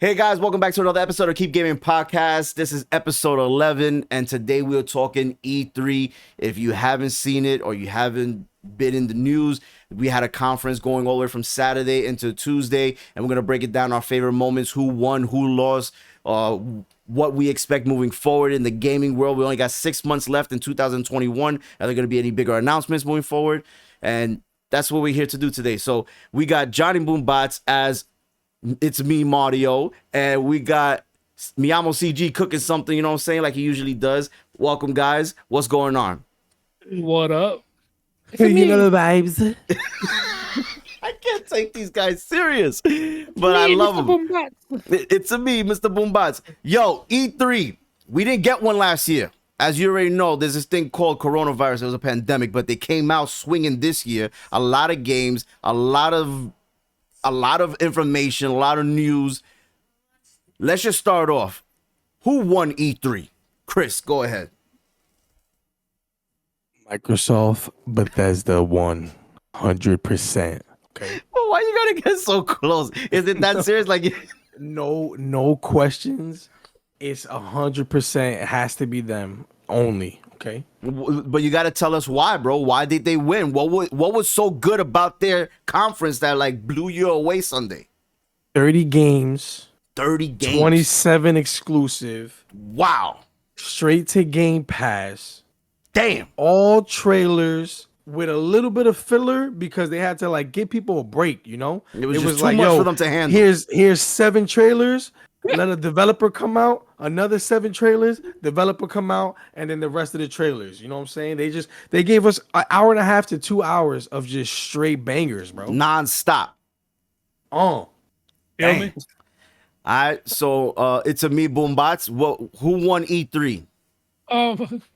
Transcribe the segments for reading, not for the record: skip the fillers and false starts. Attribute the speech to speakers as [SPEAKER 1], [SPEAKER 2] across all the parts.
[SPEAKER 1] Hey guys, welcome back to another episode of Keep Gaming Podcast. This is episode 11, and today we're talking E3. If you haven't seen it or you haven't been in the news, we had a conference going all the way from Saturday into Tuesday, and we're going to break it down, our favorite moments, who won, who lost, what we expect moving forward in the gaming world. We only got 6 months left in 2021. Are there going to be any bigger announcements moving forward? And that's what we're here to do today. So we got Johnny Boom Botz as It's Me, Mario, and we got MeLlamoCeeGee cooking something, you know what I'm saying, like he usually does. Welcome, guys. What's going on?
[SPEAKER 2] What up?
[SPEAKER 3] You know the vibes.
[SPEAKER 1] I can't take these guys serious, but I love them. It's me, Mr. Boom Botz. Yo, E3. We didn't get one last year. As you already know, there's this thing called coronavirus. It was a pandemic, but they came out swinging this year. A lot of games, a lot of information, a lot of news. Let's just start off. Who won E3? Chris, go ahead.
[SPEAKER 3] Microsoft, Bethesda won 100%. Okay.
[SPEAKER 1] Well, why you gotta get so close? Is it that serious? Like,
[SPEAKER 3] No questions. It's 100%. It has to be them only. Okay.
[SPEAKER 1] but you gotta tell us why, bro. Why did they win? What was so good about their conference that like blew you away Sunday?
[SPEAKER 3] 30 games.
[SPEAKER 1] 30 games.
[SPEAKER 3] 27 exclusive.
[SPEAKER 1] Wow.
[SPEAKER 3] Straight to Game Pass.
[SPEAKER 1] Damn.
[SPEAKER 3] All trailers with a little bit of filler because they had to like give people a break, you know?
[SPEAKER 1] It was just too much for them to handle.
[SPEAKER 3] Here's 7 trailers. Let a developer come out, another 7 trailers, developer come out, and then the rest of the trailers. You know what I'm saying? They gave us an hour and a half to 2 hours of just straight bangers, bro.
[SPEAKER 1] Non-stop.
[SPEAKER 3] Oh.
[SPEAKER 2] Feel me?
[SPEAKER 1] All right, so it's a me, Boom Botz. Who won E3?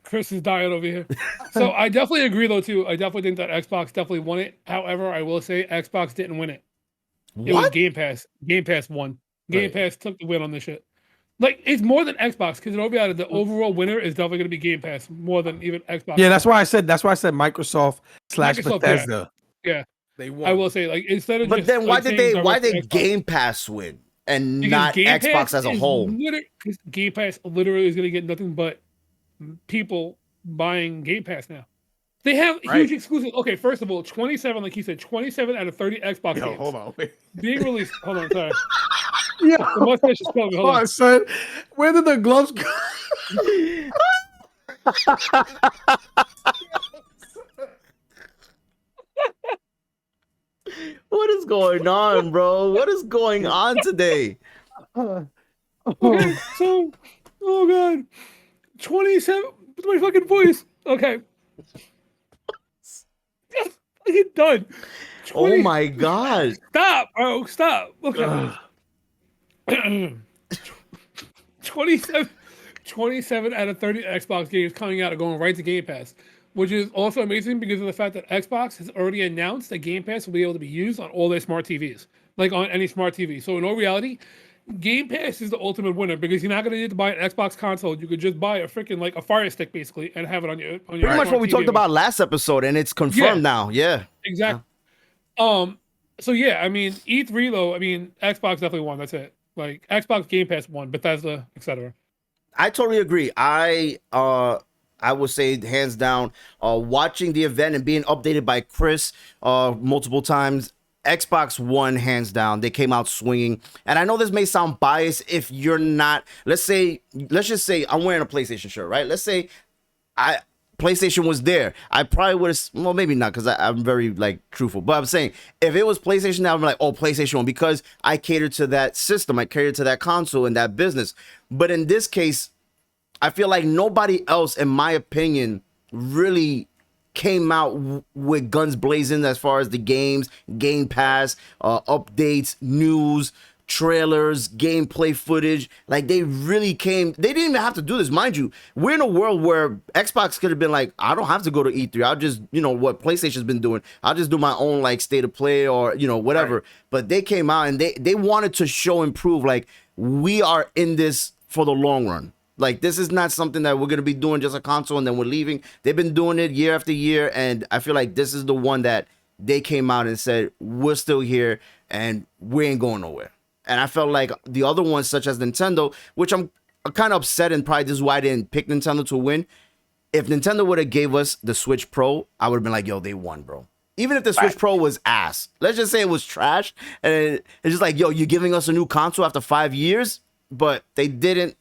[SPEAKER 2] Chris is dying over here. So I definitely agree though too. I definitely think that Xbox definitely won it. However, I will say Xbox didn't win it. It was Game Pass. Game Pass won. Game Pass took the win on this shit. Like, it's more than Xbox, because the overall winner is definitely going to be Game Pass more than even Xbox.
[SPEAKER 3] Yeah, that's why I said Microsoft / Bethesda.
[SPEAKER 2] Yeah.
[SPEAKER 3] They won.
[SPEAKER 2] I will say, like, instead of
[SPEAKER 1] But
[SPEAKER 2] just,
[SPEAKER 1] then why
[SPEAKER 2] like,
[SPEAKER 1] did Game Pass win and
[SPEAKER 2] because
[SPEAKER 1] not
[SPEAKER 2] Game
[SPEAKER 1] Xbox
[SPEAKER 2] Pass
[SPEAKER 1] as a whole?
[SPEAKER 2] Because Game Pass literally is going to get nothing but people buying Game Pass now. They have huge exclusive. Okay, first of all, 27, like you said, 27 out of 30 Xbox games.
[SPEAKER 3] Hold on. Wait.
[SPEAKER 2] Being released. Hold on, sorry.
[SPEAKER 3] Yeah.
[SPEAKER 2] The mustache is coming. Hold on.
[SPEAKER 3] Son. Where did the gloves go?
[SPEAKER 1] What is going on, bro? What is going on today?
[SPEAKER 2] Okay, so, oh god, 27. What's my fucking voice? Okay, just fucking done.
[SPEAKER 1] 20, oh my god!
[SPEAKER 2] Stop, bro! Stop. Okay. 27 out of 30 Xbox games coming out are going right to Game Pass, which is also amazing because of the fact that Xbox has already announced that Game Pass will be able to be used on all their smart TVs, like on any smart TV. So in all reality, Game Pass is the ultimate winner because you're not going to need to buy an Xbox console. You could just buy a freaking like a Fire Stick basically and have it on your
[SPEAKER 1] pretty much what we talked about last episode, and it's confirmed now. Yeah,
[SPEAKER 2] exactly. So yeah, I mean E3 though. I mean Xbox definitely won. That's it. Like Xbox Game Pass won, Bethesda, etc.
[SPEAKER 1] I totally agree. I would say hands down, watching the event and being updated by Chris multiple times, Xbox won hands down. They came out swinging. And I know this may sound biased if you're not, let's just say I'm wearing a PlayStation shirt, right? Let's say PlayStation was there. I probably would have, well, maybe not because I'm very like truthful, but I'm saying if it was PlayStation now, I'm like, oh, PlayStation won because I cater to that system. I cater to that console and that business. But in this case, I feel like nobody else, in my opinion, really came out with guns blazing as far as the games, Game Pass, updates, news, trailers, gameplay footage. Like they really came. They didn't even have to do this, mind you. We're in a world where Xbox could have been like, I don't have to go to E3. I'll just, what PlayStation's been doing. I'll just do my own like state of play or whatever. Right. But they came out and they wanted to show and prove like we are in this for the long run. Like, this is not something that we're going to be doing just a console and then we're leaving. They've been doing it year after year, and I feel like this is the one that they came out and said, we're still here and we ain't going nowhere. And I felt like the other ones, such as Nintendo, which I'm kind of upset, and probably this is why I didn't pick Nintendo to win. If Nintendo would have gave us the Switch Pro, I would have been like, yo, they won, bro. Even if the Switch Pro was ass, let's just say it was trash, and it's just like, yo, you're giving us a new console after 5 years, but they didn't.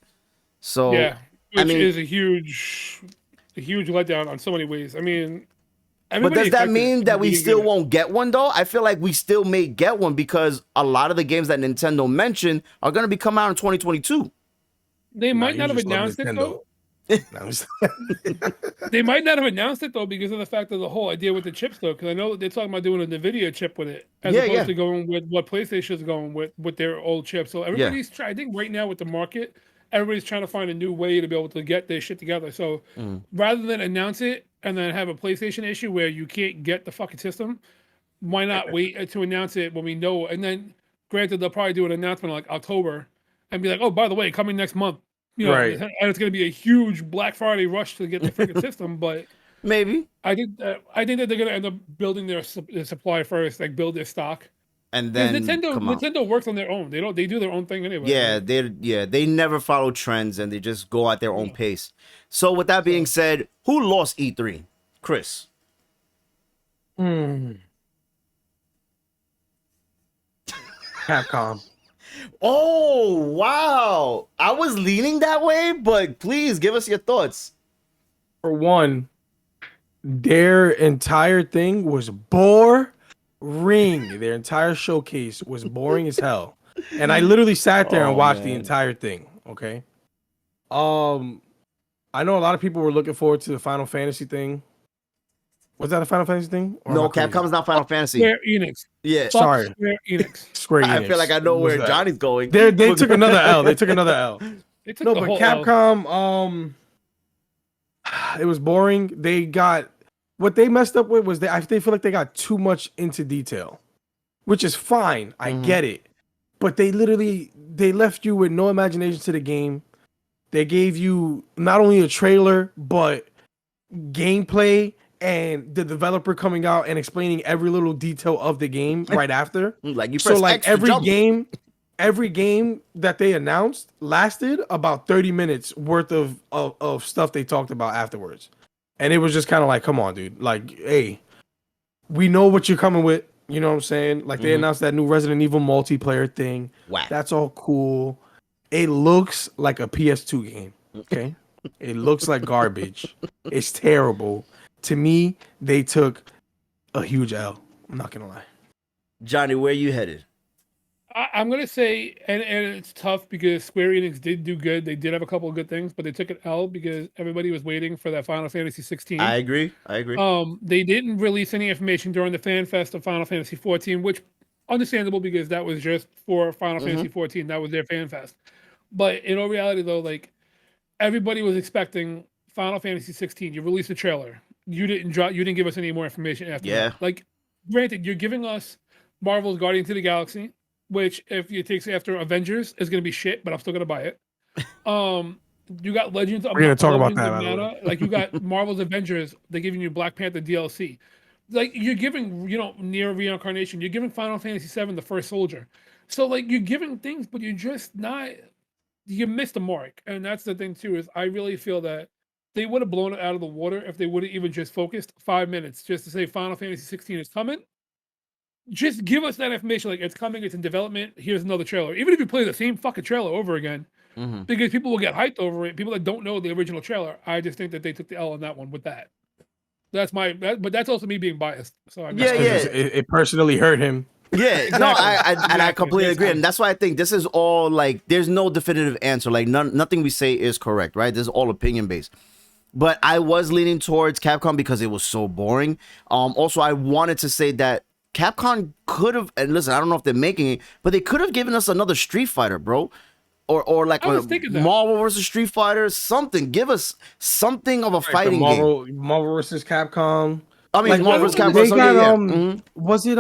[SPEAKER 1] So
[SPEAKER 2] yeah, which is a huge letdown on so many ways. I mean,
[SPEAKER 1] but does that mean that we still won't get one though? I feel like we still may get one because a lot of the games that Nintendo mentioned are going to be coming out in 2022.
[SPEAKER 2] They might not have announced it though. They might not have announced it though because of the fact of the whole idea with the chips though. Because I know they're talking about doing a NVIDIA chip with it as opposed to going with what PlayStation is going with their old chip. So everybody's trying. I think right now with the market, everybody's trying to find a new way to be able to get their shit together. So rather than announce it and then have a PlayStation issue where you can't get the fucking system, why not wait to announce it when we know? And then, granted, they'll probably do an announcement like October and be like, "Oh, by the way, coming next month." You know, and it's going to be a huge Black Friday rush to get the freaking system. But
[SPEAKER 1] maybe
[SPEAKER 2] I think that they're going to end up building their supply first, like build their stock.
[SPEAKER 1] And then
[SPEAKER 2] Nintendo works on their own. They do their own thing anyway.
[SPEAKER 1] Yeah, they never follow trends and they just go at their own pace. So with that being said, who lost E3? Chris.
[SPEAKER 3] Capcom.
[SPEAKER 1] Oh wow! I was leaning that way, but please give us your thoughts.
[SPEAKER 3] For one, their entire thing was boring. Their entire showcase was boring as hell. And I literally sat there and watched the entire thing. Okay. I know a lot of people were looking forward to the Final Fantasy thing. Was that a Final Fantasy thing?
[SPEAKER 1] No, Capcom's not Final Fantasy.
[SPEAKER 2] Square Enix.
[SPEAKER 1] Yeah.
[SPEAKER 3] Sorry.
[SPEAKER 2] Square Enix.
[SPEAKER 3] Square Enix.
[SPEAKER 1] I feel like I know where Johnny's going.
[SPEAKER 3] They took another L. They took another L. No, but Capcom, it was boring. They got what they messed up with was they feel like they got too much into detail, which is fine. I get it. But they left you with no imagination to the game. They gave you not only a trailer, but gameplay and the developer coming out and explaining every little detail of the game right after.
[SPEAKER 1] Like you press X
[SPEAKER 3] every game that they announced lasted about 30 minutes worth of stuff they talked about afterwards. And it was just kind of like, come on, dude. Like, hey, we know what you're coming with. You know what I'm saying? Like they announced that new Resident Evil multiplayer thing.
[SPEAKER 1] Wow.
[SPEAKER 3] That's all cool. It looks like a PS2 game. Okay. It looks like garbage. It's terrible. To me, they took a huge L. I'm not gonna lie.
[SPEAKER 1] Johnny, where you headed?
[SPEAKER 2] I'm gonna say, and it's tough because Square Enix did do good. They did have a couple of good things, but they took an L because everybody was waiting for that Final Fantasy 16.
[SPEAKER 1] I agree.
[SPEAKER 2] They didn't release any information during the Fan Fest of Final Fantasy 14, which understandable because that was just for Final Fantasy 14. That was their Fan Fest. But in all reality, though, like everybody was expecting Final Fantasy 16. You released a trailer. You didn't give us any more information after that. Like, granted, you're giving us Marvel's Guardians of the Galaxy, which if it takes after Avengers is gonna be shit, but I'm still gonna buy it. You got Legends of
[SPEAKER 3] We're gonna talk about
[SPEAKER 2] Legends
[SPEAKER 3] that.
[SPEAKER 2] of Mana. Like you got Marvel's Avengers, they're giving you Black Panther DLC. Like you're giving, Near Reincarnation, you're giving Final Fantasy 7 the First Soldier. So like you're giving things, but you're just not, you missed the mark. And that's the thing too, is I really feel that they would have blown it out of the water if they would have even just focused 5 minutes just to say Final Fantasy 16 is coming. Just give us that information, like it's coming, it's in development, here's another trailer. Even if you play the same fucking trailer over again, because people will get hyped over it. People that don't know the original trailer, I just think that they took the L on that one with that. But that's also me being biased. So
[SPEAKER 3] it personally hurt him.
[SPEAKER 1] Yeah, exactly. I completely agree, and that's why I think this is all like there's no definitive answer. Like nothing we say is correct, right? This is all opinion based. But I was leaning towards Capcom because it was so boring. Also, I wanted to say that Capcom could have, and listen, I don't know if they're making it, but they could have given us another Street Fighter, bro. Or like a Marvel versus Street Fighter, something. Give us something of a fighting game.
[SPEAKER 3] Marvel versus Capcom.
[SPEAKER 1] I mean,
[SPEAKER 3] like,
[SPEAKER 1] Marvel versus Capcom.
[SPEAKER 3] They got, was it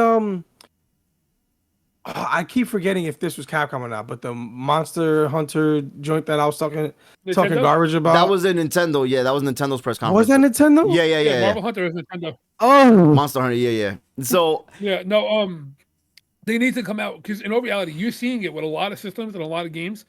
[SPEAKER 3] I keep forgetting if this was Capcom or not, but the Monster Hunter joint that I was talking garbage about.
[SPEAKER 1] That was in Nintendo. Yeah, that was Nintendo's press conference.
[SPEAKER 3] Was that Nintendo?
[SPEAKER 1] Yeah.
[SPEAKER 2] Marvel Hunter is Nintendo.
[SPEAKER 3] Oh,
[SPEAKER 1] Monster Hunter. Yeah. So
[SPEAKER 2] yeah, no. They need to come out because in all reality, you're seeing it with a lot of systems and a lot of games.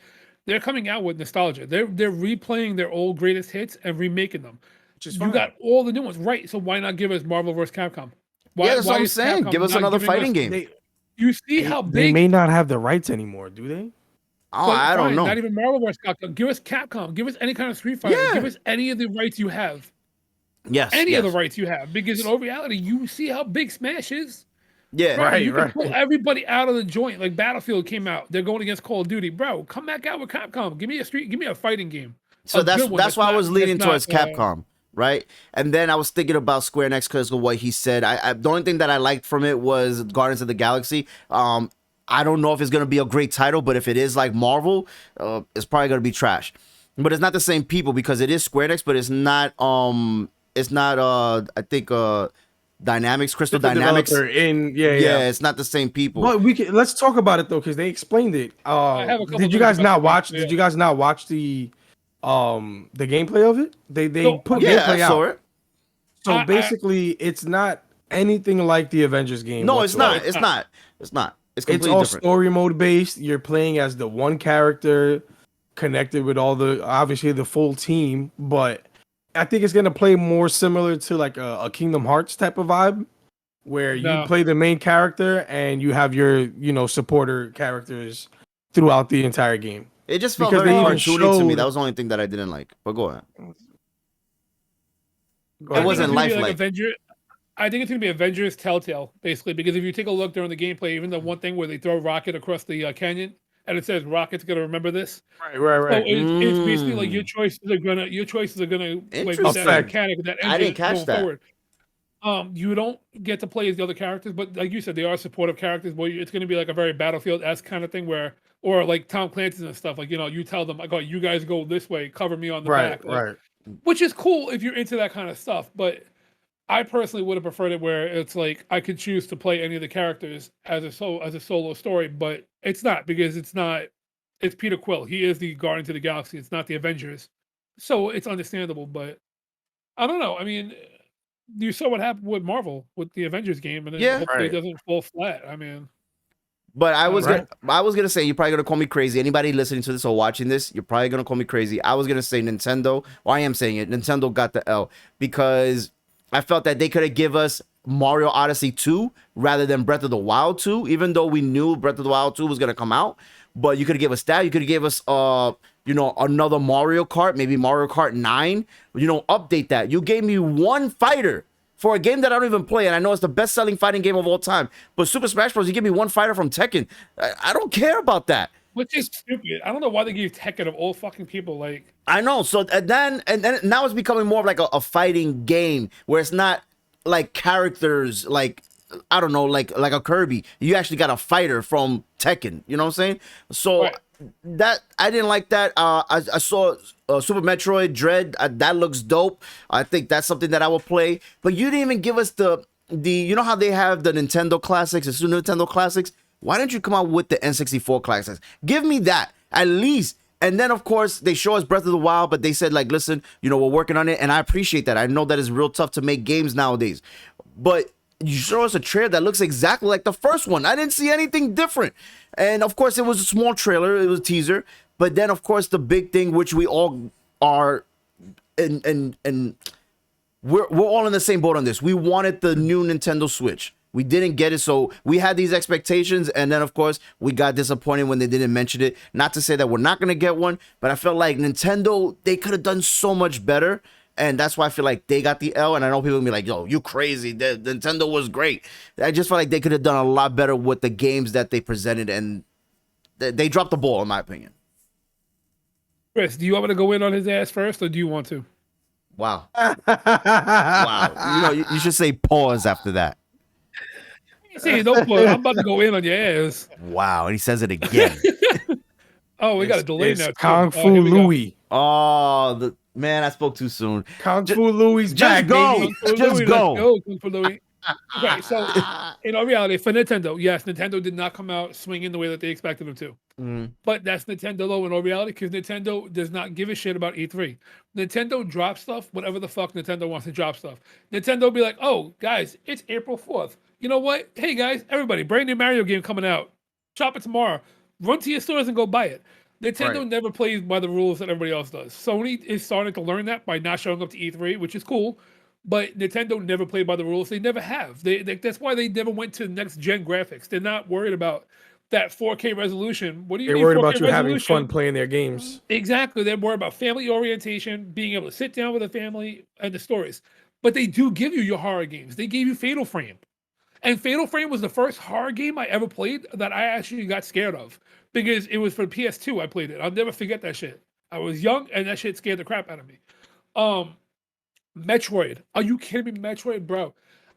[SPEAKER 2] They're coming out with nostalgia. They're replaying their old greatest hits and remaking them.
[SPEAKER 3] Which is
[SPEAKER 2] You
[SPEAKER 3] fine.
[SPEAKER 2] got all the new ones, right? So why not give us Marvel vs. Capcom?
[SPEAKER 1] Yeah, that's what I'm
[SPEAKER 2] is
[SPEAKER 1] saying.
[SPEAKER 2] Capcom
[SPEAKER 1] Give us
[SPEAKER 2] not
[SPEAKER 1] another
[SPEAKER 2] giving
[SPEAKER 1] fighting game.
[SPEAKER 2] You see how
[SPEAKER 3] They
[SPEAKER 2] big?
[SPEAKER 3] may not have the rights anymore, do they?
[SPEAKER 1] Oh, I don't
[SPEAKER 2] fine,
[SPEAKER 1] know.
[SPEAKER 2] Not even Marvel vs. Capcom. Give us Capcom. Give us any kind of Street Fighter.
[SPEAKER 1] Yeah.
[SPEAKER 2] Give us any of the rights you have.
[SPEAKER 1] Yes,
[SPEAKER 2] Any of the
[SPEAKER 1] yes.
[SPEAKER 2] rights you have, because in all reality, you see how big Smash is.
[SPEAKER 1] Yeah,
[SPEAKER 2] Bro,
[SPEAKER 3] Right,
[SPEAKER 2] you can
[SPEAKER 3] right.
[SPEAKER 2] pull everybody out of the joint. Like Battlefield came out, they're going against Call of Duty. Bro, come back out with Capcom. Give me a fighting game.
[SPEAKER 1] So
[SPEAKER 2] A
[SPEAKER 1] that's
[SPEAKER 2] good one
[SPEAKER 1] why I
[SPEAKER 2] not-
[SPEAKER 1] was leaning
[SPEAKER 2] that's
[SPEAKER 1] towards
[SPEAKER 2] not,
[SPEAKER 1] Capcom, right? And then I was thinking about Square Enix because of what he said. The only thing that I liked from it was Guardians of the Galaxy. I don't know if it's gonna be a great title, but if it is like Marvel, it's probably gonna be trash. But it's not the same people because it is Square Enix, but it's not. I think Dynamics, Crystal
[SPEAKER 3] Different
[SPEAKER 1] Dynamics.
[SPEAKER 3] developer
[SPEAKER 1] Yeah, it's not the same people.
[SPEAKER 3] But let's talk about it though, because they explained it.
[SPEAKER 2] have a couple
[SPEAKER 3] Did you
[SPEAKER 2] things
[SPEAKER 3] guys
[SPEAKER 2] about
[SPEAKER 3] not
[SPEAKER 2] the
[SPEAKER 3] watch?
[SPEAKER 2] gameplay.
[SPEAKER 3] Did you guys not watch the gameplay of it? They
[SPEAKER 2] So,
[SPEAKER 3] put
[SPEAKER 1] yeah,
[SPEAKER 3] gameplay
[SPEAKER 1] I saw
[SPEAKER 3] out.
[SPEAKER 1] it.
[SPEAKER 3] So basically, it's not anything like the Avengers game.
[SPEAKER 1] No, it's
[SPEAKER 3] whatsoever.
[SPEAKER 1] not. It's not. It's not. It's
[SPEAKER 3] It's
[SPEAKER 1] completely
[SPEAKER 3] all
[SPEAKER 1] different.
[SPEAKER 3] story mode based. You're playing as the one character connected with obviously the full team, but I think it's gonna play more similar to like a Kingdom Hearts type of vibe, where you
[SPEAKER 2] No.
[SPEAKER 3] play the main character and you have your supporter characters throughout the entire game.
[SPEAKER 1] It just felt
[SPEAKER 3] Because
[SPEAKER 1] very
[SPEAKER 3] they even
[SPEAKER 1] cartoony to me.
[SPEAKER 3] showed-
[SPEAKER 1] That was the only thing that I didn't like. But go ahead.
[SPEAKER 3] Go
[SPEAKER 1] It
[SPEAKER 3] ahead.
[SPEAKER 1] wasn't
[SPEAKER 2] I think it's gonna be
[SPEAKER 1] lifelike.
[SPEAKER 2] I think it's gonna be Avengers Telltale, basically, because if you take a look during the gameplay, even the one thing where they throw Rocket across the canyon and it says Rocket's gonna remember this.
[SPEAKER 3] Right.
[SPEAKER 2] So it's basically like your choices are gonna like with that
[SPEAKER 1] Interesting.
[SPEAKER 2] mechanic, that engine
[SPEAKER 1] I didn't catch
[SPEAKER 2] going
[SPEAKER 1] that.
[SPEAKER 2] forward. You don't get to play as the other characters, but like you said, they are supportive characters. But it's going to be like a very Battlefield-esque kind of thing, or like Tom Clancy's and stuff. Like you tell them, like, "Oh, you guys go this way, cover me on the back." Like,
[SPEAKER 3] Right.
[SPEAKER 2] which is cool if you're into that kind of stuff. But I personally would have preferred it where it's like I could choose to play any of the characters as a solo story, but it's not because it's not. It's Peter Quill. He is the Guardians of the Galaxy. It's not the Avengers, so it's understandable. But I don't know. I mean, you saw what happened with Marvel with the Avengers game, and then
[SPEAKER 1] Yeah.
[SPEAKER 2] hopefully
[SPEAKER 3] Right.
[SPEAKER 2] it doesn't fall flat. I mean,
[SPEAKER 1] But I was
[SPEAKER 3] Right.
[SPEAKER 1] gonna say you're probably gonna call me crazy. Anybody listening to this or watching this, you're probably gonna call me crazy. I was gonna say Nintendo, or I am saying it. Nintendo got the L because I felt that they could have give us Mario Odyssey 2 rather than Breath of the Wild 2, even though we knew Breath of the Wild 2 was gonna come out. But you could have give us that. You could have gave us another Mario Kart, maybe Mario Kart 9. Update that. You gave me one fighter for a game that I don't even play, and I know it's the best-selling fighting game of all time. But Super Smash Bros., you give me one fighter from Tekken. I don't care about that.
[SPEAKER 2] which is stupid. I don't know why they gave Tekken of all fucking people. Like,
[SPEAKER 1] I know. So and then now it's becoming more of like a fighting game where it's not like characters like I don't know like a Kirby. You actually got a fighter from Tekken. You know what I'm saying? So
[SPEAKER 2] Right.
[SPEAKER 1] that I didn't like that. I saw Super Metroid Dread. That looks dope. I think that's something that I will play. But you didn't even give us the how they have the Nintendo Classics, the Super Nintendo Classics. Why didn't you come out with the N64 Classics? Give me that at least. And then, of course, they show us Breath of the Wild, but they said, like, listen, we're working on it. And I appreciate that. I know that it's real tough to make games nowadays. But you show us a trailer that looks exactly like the first one. I didn't see anything different. And, of course, it was a small trailer. It was a teaser. But then, of course, the big thing, which we all are and we're all in the same boat on this. We wanted the new Nintendo Switch. We didn't get it, so we had these expectations, and then, of course, we got disappointed when they didn't mention it. Not to say that we're not going to get one, but I felt like Nintendo, they could have done so much better, and that's why I feel like they got the L, and I know people will be like, yo, you crazy. Nintendo was great. I just feel like they could have done a lot better with the games that they presented, and they dropped the ball, in my opinion.
[SPEAKER 2] Chris, do you want me to go in on his ass first, or do you want to?
[SPEAKER 1] Wow. Wow. You should say pause after that.
[SPEAKER 2] See, don't put. I'm about to go in on your ass.
[SPEAKER 1] Wow, and he says it again.
[SPEAKER 2] Oh, we got a delay
[SPEAKER 3] It's
[SPEAKER 2] now. too.
[SPEAKER 3] Kung
[SPEAKER 2] Oh,
[SPEAKER 3] Fu
[SPEAKER 2] here we go.
[SPEAKER 3] Louie.
[SPEAKER 1] Oh, man, I spoke too soon.
[SPEAKER 3] Kung Fu Louie's
[SPEAKER 1] just
[SPEAKER 3] back,
[SPEAKER 1] go.
[SPEAKER 3] baby.
[SPEAKER 2] Kung Fu
[SPEAKER 1] Just
[SPEAKER 2] Louie,
[SPEAKER 1] go.
[SPEAKER 2] let's go, Kung Fu Louie. Okay, so in all reality, for Nintendo, yes, Nintendo did not come out swinging the way that they expected them to. But that's Nintendo, though, in all reality, because Nintendo does not give a shit about E3. Nintendo drops stuff, whatever the fuck Nintendo wants to drop stuff. Nintendo be like, oh, guys, it's April 4th. you know what? Hey guys, everybody, brand new Mario game coming out. Shop it tomorrow. Run to your stores and go buy it. Nintendo
[SPEAKER 3] Right.
[SPEAKER 2] never plays by the rules that everybody else does. Sony is starting to learn that by not showing up to E3, which is cool. But Nintendo never played by the rules. They never have. That's why they never went to next gen graphics. They're not worried about that 4K resolution. What do you
[SPEAKER 3] They're
[SPEAKER 2] mean
[SPEAKER 3] worried
[SPEAKER 2] 4K
[SPEAKER 3] about you having
[SPEAKER 2] resolution?
[SPEAKER 3] fun playing their games.
[SPEAKER 2] Exactly. They're more about family orientation, being able to sit down with a family and the stories. But they do give you your horror games. They gave you Fatal Frame. And Fatal Frame was the first horror game I ever played that I actually got scared of because it was for PS2. I played it. I'll never forget that shit. I was young and that shit scared the crap out of me. Metroid. Are you kidding me? Metroid, bro.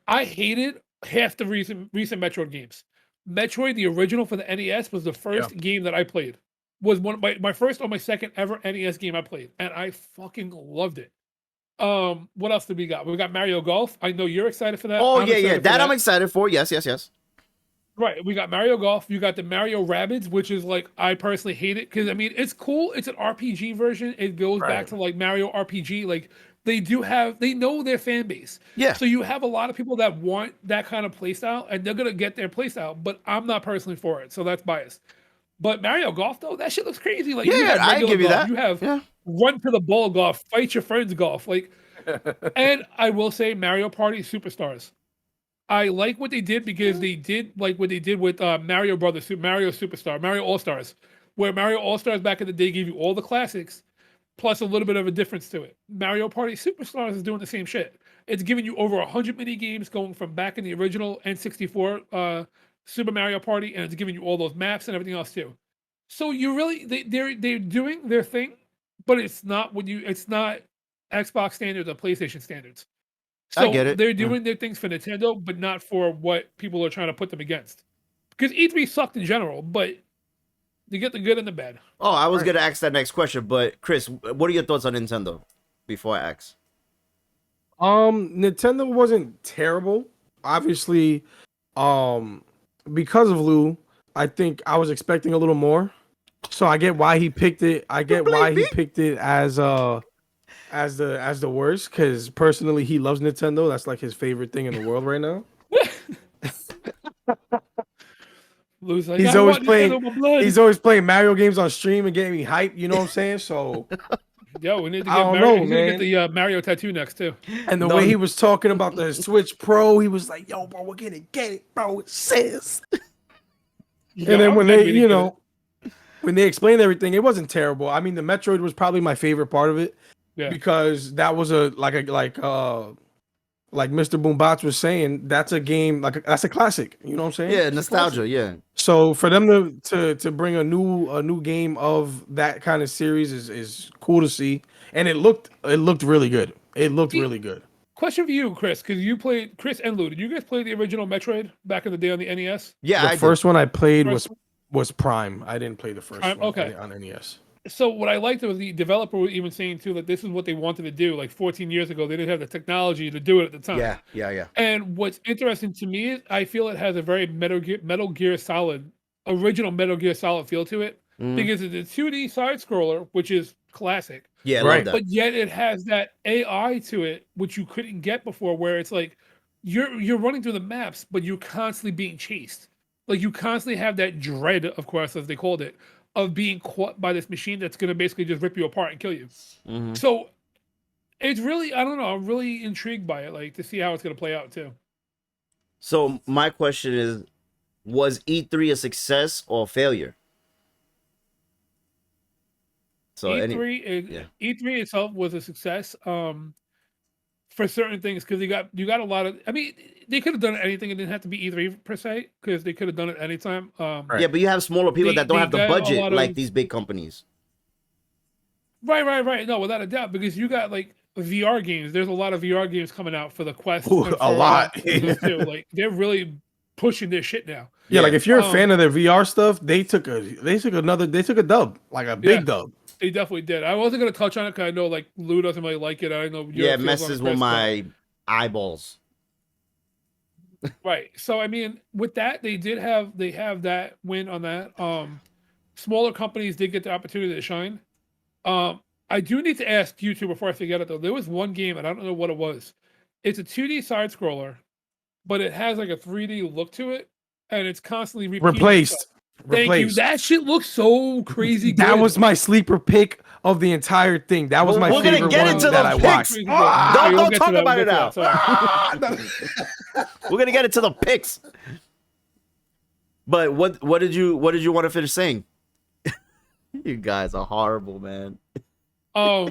[SPEAKER 2] I hated half the recent Metroid games. Metroid, the original for the NES, was the first game that I played. Was one of my first or my second ever NES game I played, and I fucking loved it. What else did we got? We got Mario Golf. I know you're excited for that.
[SPEAKER 1] Oh
[SPEAKER 2] I'm
[SPEAKER 1] yeah,
[SPEAKER 2] excited
[SPEAKER 1] yeah.
[SPEAKER 2] for
[SPEAKER 1] That I'm excited for. Yes, yes, yes.
[SPEAKER 2] Right. We got Mario Golf. You got the Mario Rabbids, which is like I personally hate it because I mean it's cool. It's an RPG version. It goes back
[SPEAKER 3] Right.
[SPEAKER 2] to like Mario RPG. Like they know their fan base.
[SPEAKER 1] Yeah.
[SPEAKER 2] So you have a lot of people that want that kind of playstyle and they're gonna get their playstyle, but I'm not personally for it. So that's biased. But Mario Golf though, that shit looks crazy. Like you
[SPEAKER 1] Yeah,
[SPEAKER 2] have
[SPEAKER 1] I
[SPEAKER 2] regular
[SPEAKER 1] give you
[SPEAKER 2] golf,
[SPEAKER 1] that.
[SPEAKER 2] you have
[SPEAKER 1] Yeah.
[SPEAKER 2] run to the ball golf, fight your friends golf. Like and I will say Mario Party Superstars. I like what they did because they did like what they did with Mario Brothers, Mario Superstar, Mario All Stars, where Mario All Stars back in the day gave you all the classics, plus a little bit of a difference to it. Mario Party Superstars is doing the same shit. It's giving you over 100 mini games going from back in the original N64 Super Mario Party, and it's giving you all those maps and everything else too. So you really they're doing their thing, but it's not it's not Xbox standards or PlayStation standards.
[SPEAKER 1] I
[SPEAKER 2] So
[SPEAKER 1] get it.
[SPEAKER 2] they're
[SPEAKER 1] Yeah.
[SPEAKER 2] doing their things for Nintendo, but not for what people are trying to put them against. Because E3 sucked in general, but you get the good and the bad.
[SPEAKER 1] Oh, I was
[SPEAKER 3] Right.
[SPEAKER 1] gonna ask that next question, but Chris, what are your thoughts on Nintendo? Before I ask.
[SPEAKER 3] Nintendo wasn't terrible. Obviously, because of Lou, I think I was expecting a little more. So I get why he picked it. I get why he picked it as the worst, because personally he loves Nintendo. That's like his favorite thing in the world right now.
[SPEAKER 2] Lou's like,
[SPEAKER 3] He's
[SPEAKER 2] I
[SPEAKER 3] always
[SPEAKER 2] want
[SPEAKER 3] playing.
[SPEAKER 2] Nintendo my blood.
[SPEAKER 3] He's always playing Mario games on stream and getting me hype. You know what I'm saying? So
[SPEAKER 2] Yo, we need to
[SPEAKER 3] I
[SPEAKER 2] get
[SPEAKER 3] don't
[SPEAKER 2] Mario.
[SPEAKER 3] know,
[SPEAKER 2] He's gonna
[SPEAKER 3] man.
[SPEAKER 2] get the Mario tattoo next too.
[SPEAKER 3] and the
[SPEAKER 1] No.
[SPEAKER 3] way he was talking about the Switch Pro, he was like, "Yo, bro, we're gonna get it, bro. It says."
[SPEAKER 2] Yo,
[SPEAKER 3] And then
[SPEAKER 2] I'm
[SPEAKER 3] when
[SPEAKER 2] dead
[SPEAKER 3] they,
[SPEAKER 2] meaning
[SPEAKER 3] you
[SPEAKER 2] to
[SPEAKER 3] know, when they explained everything, it wasn't terrible. I mean, the Metroid was probably my favorite part of it
[SPEAKER 2] Yeah.
[SPEAKER 3] because that was like Mr. Boom Botz was saying, that's a game that's a classic. You know what I'm saying?
[SPEAKER 1] Yeah,
[SPEAKER 3] It's a classic.
[SPEAKER 1] nostalgia. Yeah.
[SPEAKER 3] So for them to bring a new game of that kind of series is cool to see, and it looked really good. It looked really good.
[SPEAKER 2] Question for you, Chris, because you played Chris and Lou. Did you guys play the original Metroid back in the day on the NES?
[SPEAKER 1] Yeah,
[SPEAKER 3] The
[SPEAKER 1] I
[SPEAKER 3] first one I played
[SPEAKER 2] First
[SPEAKER 3] was Prime. I didn't play the first
[SPEAKER 2] Prime?
[SPEAKER 3] one
[SPEAKER 2] Okay.
[SPEAKER 3] on NES.
[SPEAKER 2] So what I liked was the developer was even saying too that this is what they wanted to do. Like 14 years ago, they didn't have the technology to do it at the time.
[SPEAKER 1] did. Yeah.
[SPEAKER 2] And what's interesting to me is I feel it has a very Metal Gear Solid, original Metal Gear Solid feel to it because it's a 2D side scroller, which is classic.
[SPEAKER 1] Yeah, I
[SPEAKER 3] Right.
[SPEAKER 1] love that.
[SPEAKER 2] But yet it has that AI to it, which you couldn't get before, where it's like you're running through the maps, but you're constantly being chased. Like you constantly have that dread, of course, as they called it, of being caught by this machine that's gonna basically just rip you apart and kill you.
[SPEAKER 1] Mhm.
[SPEAKER 2] So it's really, I don't know, I'm really intrigued by it, like to see how it's gonna play out too.
[SPEAKER 1] So my question is, was E3 a success or a failure? So
[SPEAKER 2] E3 E3 itself was a success. For certain things, because you got a lot of. I mean, they could have done anything. It didn't have to be E3 per se, because they could have done it anytime.
[SPEAKER 3] Right.
[SPEAKER 1] yeah, but you have smaller people that don't
[SPEAKER 2] they
[SPEAKER 1] have the
[SPEAKER 2] got a
[SPEAKER 1] budget
[SPEAKER 2] lot
[SPEAKER 1] like
[SPEAKER 2] of-
[SPEAKER 1] these big companies.
[SPEAKER 2] Right. No, without a doubt, because you got like VR games. There's a lot of VR games coming out for the Quest.
[SPEAKER 3] Ooh,
[SPEAKER 2] and
[SPEAKER 3] a
[SPEAKER 2] for,
[SPEAKER 3] lot.
[SPEAKER 2] Oculus too. Like they're really pushing this shit now.
[SPEAKER 3] Yeah, like if you're a
[SPEAKER 2] Um,
[SPEAKER 3] fan of their VR stuff, they took a dub, like a big
[SPEAKER 2] Yeah.
[SPEAKER 3] dub.
[SPEAKER 2] They definitely did. I wasn't gonna touch on it because I know like Lou doesn't really like it. I know your
[SPEAKER 1] Yeah, it
[SPEAKER 2] feels on
[SPEAKER 1] messes
[SPEAKER 2] it,
[SPEAKER 1] with
[SPEAKER 2] Chris,
[SPEAKER 1] my eyeballs.
[SPEAKER 2] Right. So I mean, with that, they have that win on that. Smaller companies did get the opportunity to shine. I do need to ask you two before I forget it though. There was one game and I don't know what it was. It's a 2D side scroller but it has like a 3D look to it, and it's constantly repeating
[SPEAKER 3] Replaced.
[SPEAKER 2] itself. Thank you. That shit looks so crazy good.
[SPEAKER 3] That was my sleeper pick of the entire thing. That was my favorite one that I watched.
[SPEAKER 1] Don't talk about it now. We're gonna get into the picks. But what did you want to finish saying? You guys are horrible, man.
[SPEAKER 2] No.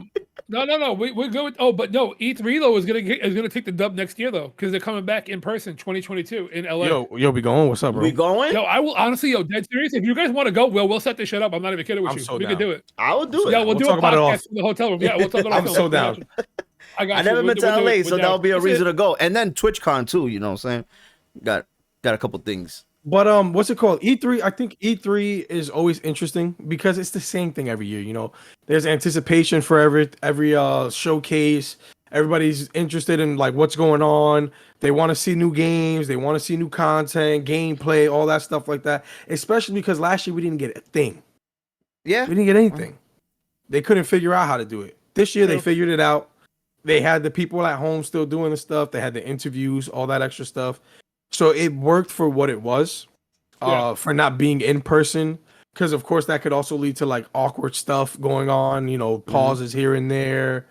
[SPEAKER 2] We're going. Oh, but no. E3 though is gonna take the dub next year though, because they're coming back in person 2022 in LA.
[SPEAKER 3] Yo, we going? What's up, bro?
[SPEAKER 1] We going?
[SPEAKER 2] Yo, I will honestly, dead serious. If you guys want to go, we'll set this shit up. I'm not even kidding with you.
[SPEAKER 3] So
[SPEAKER 2] we can do it.
[SPEAKER 1] I will do it.
[SPEAKER 2] Yeah, we'll do a podcast in the hotel room. Yeah, we'll talk about it.
[SPEAKER 3] I'm so down.
[SPEAKER 2] I
[SPEAKER 1] never been to LA, so that'll be a reason to go. And then TwitchCon too. You know what I'm saying? Got a couple things.
[SPEAKER 3] But what's it called? E3. I think E3 is always interesting because it's the same thing every year. You know, there's anticipation for every showcase. Everybody's interested in like what's going on. They want to see new games. They want to see new content, gameplay, all that stuff like that. Especially because last year we didn't get a thing.
[SPEAKER 1] Yeah,
[SPEAKER 3] we didn't get anything. They couldn't figure out how to do it. This year they figured it out. They had the people at home still doing the stuff. They had the interviews, all that extra stuff. So it worked for what it was, for not being in person. Because of course that could also lead to like awkward stuff going on. You know, pauses here and there.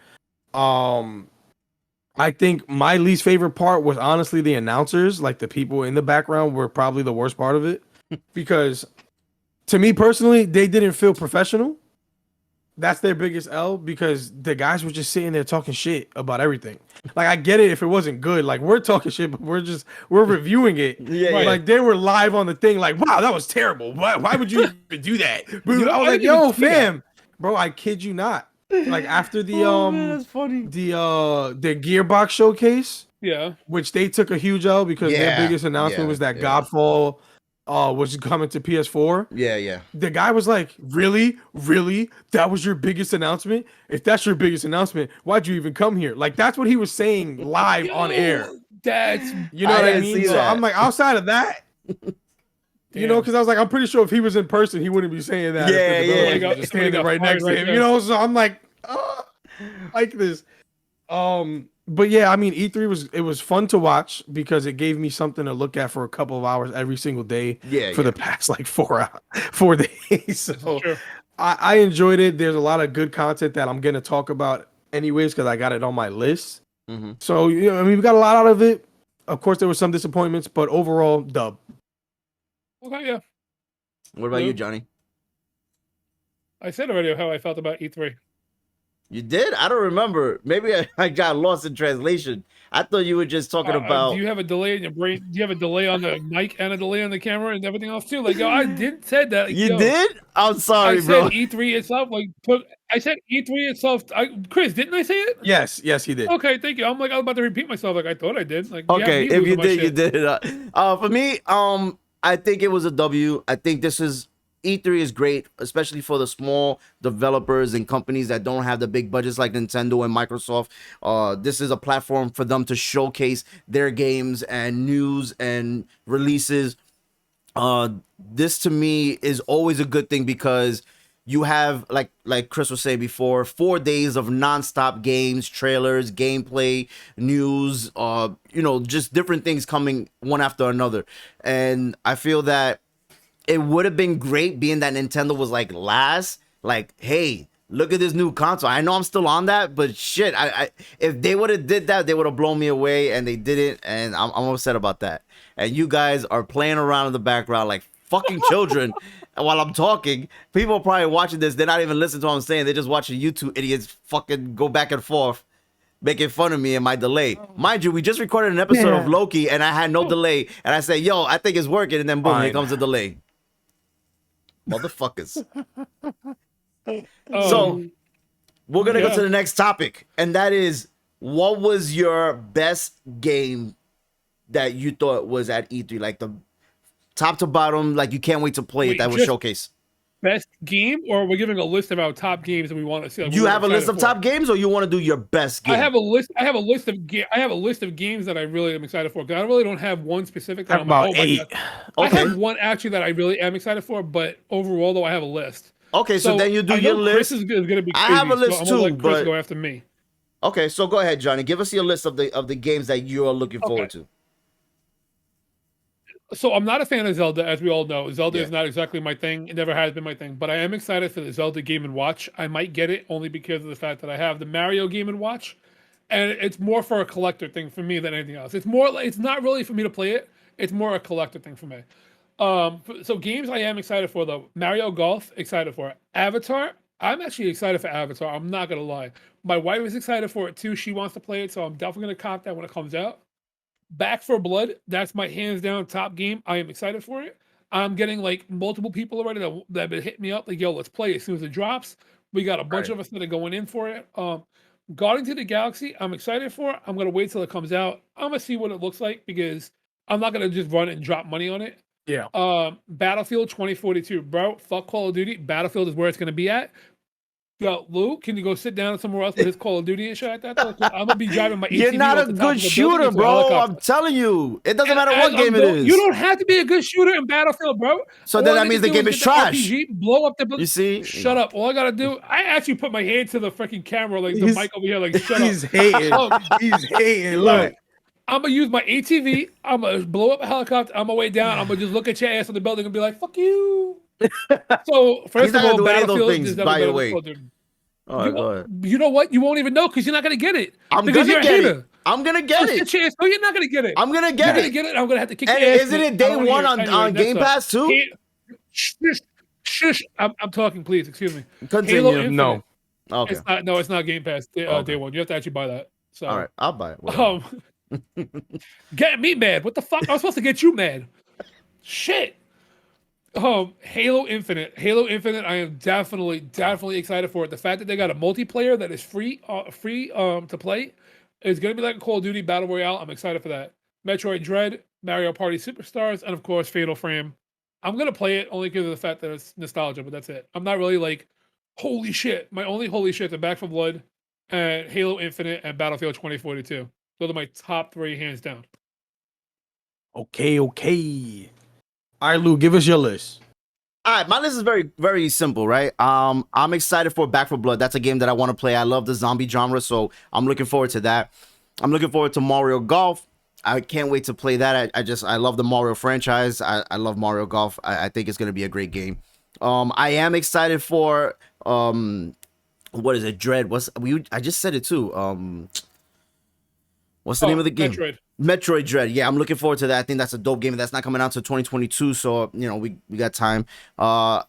[SPEAKER 3] I think my least favorite part was honestly the announcers, like the people in the background were probably the worst part of it. Because to me personally, they didn't feel professional. That's their biggest L, because the guys were just sitting there talking shit about everything. Like, I get it if it wasn't good. Like, we're talking shit, but we're reviewing it. Like, they were live on the thing. Like, wow, that was terrible. Why would you even do that? Bro, I was like, yo, fam, bro, I kid you not. Like, after the
[SPEAKER 1] that's funny.
[SPEAKER 3] the Gearbox showcase, which they took a huge L because their biggest announcement was that Godfall was coming to PS4.
[SPEAKER 1] Yeah.
[SPEAKER 3] The guy was like, really? That was your biggest announcement? If that's your biggest announcement, why'd you even come here? Like, that's what he was saying live on air.
[SPEAKER 2] That's,
[SPEAKER 3] you know what I mean? So I'm like, outside of that, you know, because I was like, I'm pretty sure if he was in person, he wouldn't be saying that.
[SPEAKER 1] Yeah.
[SPEAKER 3] Just standing right next to him, you know? So I'm like, like this. But yeah, I mean, E3 was fun to watch because it gave me something to look at for a couple of hours every single day for the past like 4 days. So I enjoyed it. There's a lot of good content that I'm gonna talk about anyways because I got it on my list. So you know, I mean, we got a lot out of it. Of course, there were some disappointments, but overall, dub.
[SPEAKER 2] Okay, yeah.
[SPEAKER 1] What about you, Johnny?
[SPEAKER 2] I said already how I felt about E3.
[SPEAKER 1] You did? I don't remember. Maybe I got lost in translation. I thought you were just talking about.
[SPEAKER 2] Do you have a delay in your brain? Do you have a delay on the mic and a delay on the camera and everything else too? Like, yo, I did said that. Like,
[SPEAKER 1] you did? I'm sorry,
[SPEAKER 2] bro. I said E3 itself. I said E3 itself. Chris, didn't I say it?
[SPEAKER 3] Yes, he did.
[SPEAKER 2] Okay, thank you. I'm like, I was about to repeat myself. Like, I thought I did. Like,
[SPEAKER 1] okay, if you did, you did. For me, I think it was a W. I think E3 is great, especially for the small developers and companies that don't have the big budgets like Nintendo and Microsoft. This is a platform for them to showcase their games and news and releases. This to me is always a good thing because you have, like Chris was saying before, 4 days of nonstop games, trailers, gameplay, news, just different things coming one after another. And I feel that it would have been great being that Nintendo was like last, like, hey, look at this new console. I know I'm still on that, but shit, I if they would have did that, they would have blown me away, and they didn't, and I'm upset about that. And you guys are playing around in the background like fucking children while I'm talking. People are probably watching this. They're not even listening to what I'm saying. They're just watching you two idiots fucking go back and forth, making fun of me and my delay. Mind you, we just recorded an episode of Loki, and I had no delay, and I said, yo, I think it's working, and then boom, here comes the delay. Motherfuckers. So we're gonna go to the next topic, and that is, what was your best game that you thought was at E3, like the top to bottom, like you can't wait to play it, that was showcase?
[SPEAKER 2] Best game, or we're giving a list of our top games that we want to see?
[SPEAKER 1] You have a list of top games, or you want to do your best game?
[SPEAKER 2] I have a list. I have a list of games that I really am excited for. Because I really don't have one specific.
[SPEAKER 3] That about 8.
[SPEAKER 2] Okay. I have one actually that I really am excited for, but overall though I have a list.
[SPEAKER 1] Okay, so then you do your list.
[SPEAKER 2] Chris is going to be crazy,
[SPEAKER 1] I have a list
[SPEAKER 2] so I'm
[SPEAKER 1] too,
[SPEAKER 2] let Chris
[SPEAKER 1] but
[SPEAKER 2] go after me.
[SPEAKER 1] Okay, so go ahead, Johnny. Give us your list of the games that you are looking forward to.
[SPEAKER 2] So I'm not a fan of Zelda, as we all know. Zelda
[SPEAKER 1] Yeah.
[SPEAKER 2] is not exactly my thing. It never has been my thing. But I am excited for the Zelda Game and Watch. I might get it only because of the fact that I have the Mario Game and Watch, and it's more for a collector thing for me than anything else. It's more. It's not really for me to play it. It's more a collector thing for me. So games I am excited for though. Mario Golf, excited for it. Avatar, I'm actually excited for Avatar. I'm not gonna lie. My wife is excited for it too. She wants to play it, so I'm definitely gonna cop that when it comes out. Back for Blood, that's my hands down top game. I am excited for it. I'm getting like multiple people already that have been hitting me up like, yo, let's play as soon as it drops. We got a bunch
[SPEAKER 1] Right.
[SPEAKER 2] of us that are going in for it. Guardians of the Galaxy, I'm excited for it. I'm gonna wait till it comes out. I'm gonna see what it looks like because I'm not gonna just run it and drop money on it.
[SPEAKER 3] Yeah.
[SPEAKER 2] Battlefield 2042, bro. Fuck Call of Duty. Battlefield is where it's gonna be at. Yo, Lou, can you go sit down somewhere else with his Call of Duty and shit like that? Though? I'm gonna be driving my ATV.
[SPEAKER 1] You're not a
[SPEAKER 2] off the top
[SPEAKER 1] good
[SPEAKER 2] of the building
[SPEAKER 1] shooter,
[SPEAKER 2] into a
[SPEAKER 1] bro. I'm
[SPEAKER 2] helicopter.
[SPEAKER 1] telling you. It doesn't
[SPEAKER 2] And
[SPEAKER 1] matter
[SPEAKER 2] as
[SPEAKER 1] what game it is.
[SPEAKER 2] You don't have to be a good shooter in Battlefield, bro.
[SPEAKER 1] So
[SPEAKER 2] All
[SPEAKER 1] then
[SPEAKER 2] I
[SPEAKER 1] that
[SPEAKER 2] need
[SPEAKER 1] means
[SPEAKER 2] to
[SPEAKER 1] the
[SPEAKER 2] do
[SPEAKER 1] game
[SPEAKER 2] is
[SPEAKER 1] is
[SPEAKER 2] get the
[SPEAKER 1] trash.
[SPEAKER 2] RPG, blow up the.
[SPEAKER 1] You see?
[SPEAKER 2] Shut up. All I gotta do, I actually put my hand to the freaking camera, like the
[SPEAKER 3] He's-
[SPEAKER 2] mic over here, like shut
[SPEAKER 3] He's
[SPEAKER 2] up.
[SPEAKER 3] hating.
[SPEAKER 2] Look,
[SPEAKER 3] He's hating. Look.
[SPEAKER 2] I'm gonna use my ATV. I'm gonna blow up a helicopter on my way down. I'm gonna just look at your ass on the building and be like, "Fuck you." So
[SPEAKER 1] He's
[SPEAKER 2] first
[SPEAKER 1] not
[SPEAKER 2] of all,
[SPEAKER 1] gonna do any of those
[SPEAKER 2] Battlefield
[SPEAKER 1] things,
[SPEAKER 2] is never
[SPEAKER 1] by
[SPEAKER 2] better
[SPEAKER 1] the
[SPEAKER 2] than
[SPEAKER 1] way.
[SPEAKER 2] Call of Duty.
[SPEAKER 1] All right, go ahead.
[SPEAKER 2] You know what? You won't even know because you're not gonna get it.
[SPEAKER 1] I'm
[SPEAKER 2] because
[SPEAKER 1] gonna
[SPEAKER 2] you're a
[SPEAKER 1] get
[SPEAKER 2] hater.
[SPEAKER 1] it. I'm gonna get
[SPEAKER 2] What's the
[SPEAKER 1] it.
[SPEAKER 2] chance? No, you're not gonna get it.
[SPEAKER 1] I'm gonna
[SPEAKER 2] You're
[SPEAKER 1] get
[SPEAKER 2] gonna
[SPEAKER 1] it.
[SPEAKER 2] get it. I'm gonna have to kick
[SPEAKER 1] And
[SPEAKER 2] your ass.
[SPEAKER 1] isn't
[SPEAKER 2] in
[SPEAKER 1] it
[SPEAKER 2] I
[SPEAKER 1] day
[SPEAKER 2] don't wanna
[SPEAKER 1] one
[SPEAKER 2] hear it.
[SPEAKER 1] on
[SPEAKER 2] Anyway,
[SPEAKER 1] Game
[SPEAKER 2] next up.
[SPEAKER 1] Pass too?
[SPEAKER 2] Shush, shush. I'm talking, please. Excuse me.
[SPEAKER 1] Continue.
[SPEAKER 2] Halo Infinite.
[SPEAKER 3] No.
[SPEAKER 1] Okay.
[SPEAKER 2] It's not. No, it's not Game Pass day
[SPEAKER 1] Okay.
[SPEAKER 2] one. You have to actually buy that. So,
[SPEAKER 1] All right. I'll buy it. Whatever.
[SPEAKER 2] Get me mad. What the fuck? I'm supposed to get you mad. Shit. Halo Infinite. Halo Infinite. I am definitely excited for it. The fact that they got a multiplayer that is free to play is gonna be like a Call of Duty Battle Royale. I'm excited for that. Metroid Dread, Mario Party Superstars, and of course Fatal Frame. I'm gonna play it only because of the fact that it's nostalgia, but that's it. I'm not really like, holy shit. My only holy shit are Back 4 Blood and Halo Infinite and Battlefield 2042. Those are my top 3 hands down.
[SPEAKER 3] Okay. All right, Lou, give us your list.
[SPEAKER 1] All right, my list is very, very simple, right? I'm excited for Back 4 Blood. That's a game that I want to play. I love the zombie genre, so I'm looking forward to that. I'm looking forward to Mario Golf. I can't wait to play that. I love the Mario franchise. I love Mario Golf. I think it's gonna be a great game. I am excited for what is it? Dread. I just said it too. What's the name of the game? Metroid Dread. Yeah, I'm looking forward to that. I think that's a dope game. That's not coming out until 2022, so we got time. I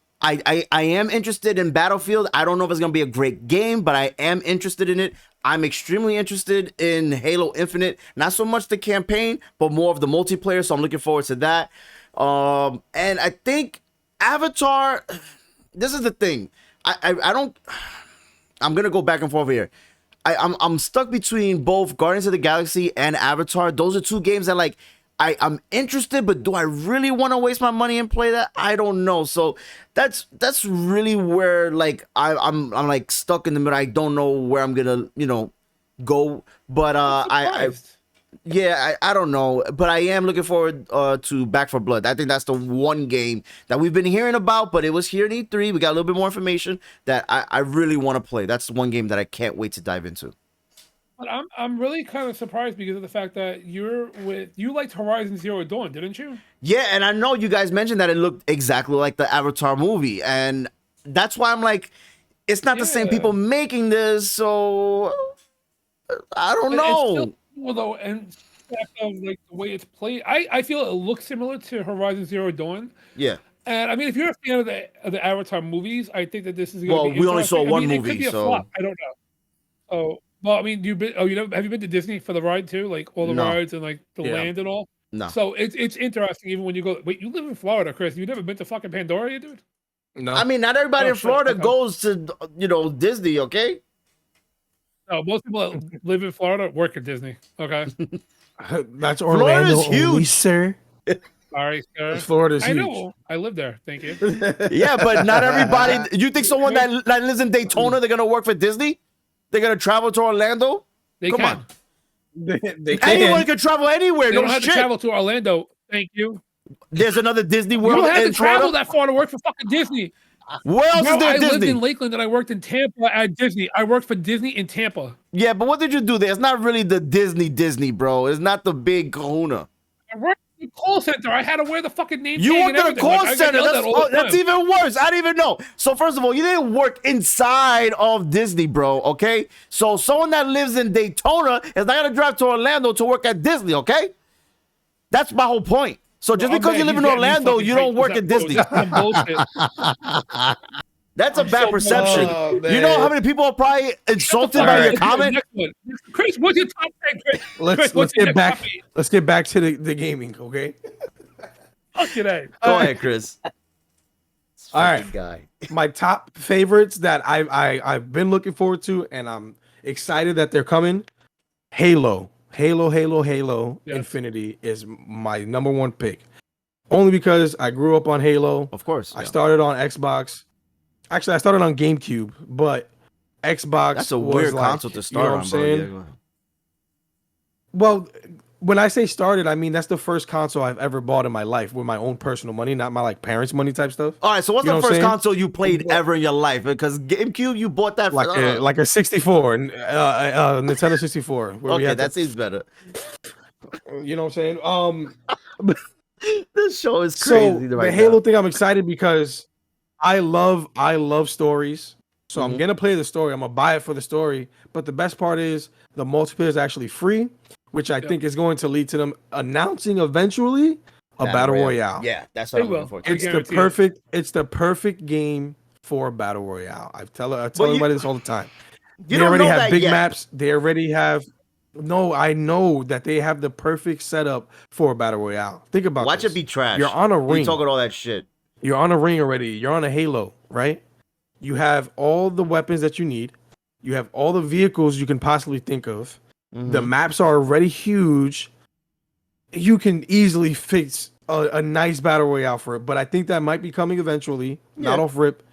[SPEAKER 1] am interested in Battlefield. I don't know if it's gonna be a great game, but I am interested in it. I'm extremely interested in Halo Infinite. Not so much the campaign, but more of the multiplayer. So I'm looking forward to that. And I think Avatar. This is the thing. I don't. I'm gonna go back and forth here. I'm stuck between both Guardians of the Galaxy and Avatar. Those are two games that like I'm interested, but do I really want to waste my money and play that? I don't know. So that's really where like I'm like stuck in the middle. I don't know where I'm gonna go. But I don't know. But I am looking forward to Back 4 Blood. I think that's the one game that we've been hearing about, but it was here in E3. We got a little bit more information that I really want to play. That's the one game that I can't wait to dive into.
[SPEAKER 2] But I'm really kind of surprised because of the fact that you liked Horizon Zero Dawn, didn't you?
[SPEAKER 1] Yeah, and I know you guys mentioned that it looked exactly like the Avatar movie, and that's why I'm like, it's not the same people making this, so I don't know.
[SPEAKER 2] It's still cool though, and of like the way it's played, I feel it looks similar to Horizon Zero Dawn.
[SPEAKER 1] Yeah.
[SPEAKER 2] And I mean, if you're a fan of the Avatar movies, I think that this is going to be.
[SPEAKER 1] Well, we only saw one
[SPEAKER 2] It
[SPEAKER 1] movie,
[SPEAKER 2] could be a
[SPEAKER 1] so
[SPEAKER 2] flop. I don't know. Oh, well, I mean, have you been to Disney for the ride too? Like all the rides and like the land and all.
[SPEAKER 1] No.
[SPEAKER 2] So it's interesting even when you go. Wait, you live in Florida, Chris? You never been to fucking Pandora, dude?
[SPEAKER 3] No.
[SPEAKER 1] I mean, not everybody in Florida goes to Disney, okay?
[SPEAKER 2] No, most people that live in Florida work at Disney. Okay.
[SPEAKER 3] That's Orlando
[SPEAKER 1] Florida's huge,
[SPEAKER 3] only, sir.
[SPEAKER 2] Sorry, sir.
[SPEAKER 3] Florida's
[SPEAKER 2] I
[SPEAKER 3] huge.
[SPEAKER 2] know. I live there. Thank you.
[SPEAKER 1] Yeah, but not everybody. You think someone that lives in Daytona, they're gonna work for Disney? They're gonna travel to Orlando?
[SPEAKER 2] Come
[SPEAKER 1] on.
[SPEAKER 3] They
[SPEAKER 1] Anyone can travel anywhere.
[SPEAKER 2] They
[SPEAKER 1] No
[SPEAKER 2] don't have
[SPEAKER 1] shit.
[SPEAKER 2] to travel to Orlando. Thank you.
[SPEAKER 1] There's another Disney
[SPEAKER 2] You
[SPEAKER 1] World
[SPEAKER 2] don't have
[SPEAKER 1] in
[SPEAKER 2] to travel
[SPEAKER 1] Florida.
[SPEAKER 2] that far to work for fucking Disney.
[SPEAKER 1] Where else is there
[SPEAKER 2] I lived
[SPEAKER 1] Disney?
[SPEAKER 2] in Lakeland and I worked in Tampa at Disney. I worked for Disney in Tampa.
[SPEAKER 1] Yeah, but what did you do there? It's not really the Disney, bro. It's not the big kahuna.
[SPEAKER 2] I worked for the call center. I had to wear the fucking name
[SPEAKER 1] You
[SPEAKER 2] tag
[SPEAKER 1] worked
[SPEAKER 2] and
[SPEAKER 1] in a
[SPEAKER 2] everything.
[SPEAKER 1] call
[SPEAKER 2] Like, I got
[SPEAKER 1] center.
[SPEAKER 2] yelled at all the
[SPEAKER 1] That's
[SPEAKER 2] time.
[SPEAKER 1] even worse. I didn't even know. So first of all, you didn't work inside of Disney, bro. Okay. So someone that lives in Daytona is not gonna drive to Orlando to work at Disney. Okay. That's my whole point. So just because you live in Orlando, you don't work at Disney. That's a bad perception. You know how many people are probably insulted by your comment?
[SPEAKER 2] Chris, what's your top 10? Chris,
[SPEAKER 3] Let's get back. Let's get back to the gaming, okay?
[SPEAKER 2] Fuck it, eh?
[SPEAKER 1] Go ahead, Chris.
[SPEAKER 3] All right,
[SPEAKER 1] guy.
[SPEAKER 3] My top favorites that I've been looking forward to, and I'm excited that they're coming. Halo,
[SPEAKER 2] Yes.
[SPEAKER 3] Infinity is my number one pick. Only because I grew up on Halo.
[SPEAKER 1] Of course.
[SPEAKER 3] I started on Xbox. Actually, I started on GameCube, but Xbox.
[SPEAKER 1] That's a
[SPEAKER 3] was
[SPEAKER 1] weird
[SPEAKER 3] like,
[SPEAKER 1] console to start
[SPEAKER 3] you know
[SPEAKER 1] on,
[SPEAKER 3] what
[SPEAKER 1] bro.
[SPEAKER 3] I'm saying?
[SPEAKER 1] Yeah, go ahead.
[SPEAKER 3] Well, when I say started, I mean that's the first console I've ever bought in my life with my own personal money, not my like parents' money type stuff.
[SPEAKER 1] All right, so what's
[SPEAKER 3] You know
[SPEAKER 1] the
[SPEAKER 3] what I'm
[SPEAKER 1] first
[SPEAKER 3] saying?
[SPEAKER 1] console you played ever in your life? Because GameCube, you bought that for
[SPEAKER 3] Like a 64, Nintendo 64. Where we
[SPEAKER 1] okay,
[SPEAKER 3] had
[SPEAKER 1] that seems better.
[SPEAKER 3] you know what I'm saying?
[SPEAKER 1] This show is
[SPEAKER 3] So
[SPEAKER 1] crazy.
[SPEAKER 3] the
[SPEAKER 1] right
[SPEAKER 3] Halo
[SPEAKER 1] now.
[SPEAKER 3] thing, I'm excited because I love stories. So
[SPEAKER 1] Mm-hmm.
[SPEAKER 3] I'm gonna play the story. I'm gonna buy it for the story. But the best part is the multiplayer is actually free, which I think is going to lead to them announcing eventually a battle royale.
[SPEAKER 1] Yeah, that's what I'm looking for.
[SPEAKER 3] It's the perfect game for battle royale. I tell everybody this all the time.
[SPEAKER 1] You
[SPEAKER 3] They
[SPEAKER 1] don't
[SPEAKER 3] already
[SPEAKER 1] know
[SPEAKER 3] have
[SPEAKER 1] that
[SPEAKER 3] big
[SPEAKER 1] yet.
[SPEAKER 3] maps. They already have. No, I know that they have the perfect setup for a battle royale. Think about
[SPEAKER 1] Watch
[SPEAKER 3] this.
[SPEAKER 1] it be trash.
[SPEAKER 3] You're on a ring.
[SPEAKER 1] You talking all that shit.
[SPEAKER 3] You're on a ring already. You're on a Halo, right? You have all the weapons that you need. You have all the vehicles you can possibly think of. The maps are already huge. You can easily fix a nice battle royale for it. But I think that might be coming eventually, not off rip,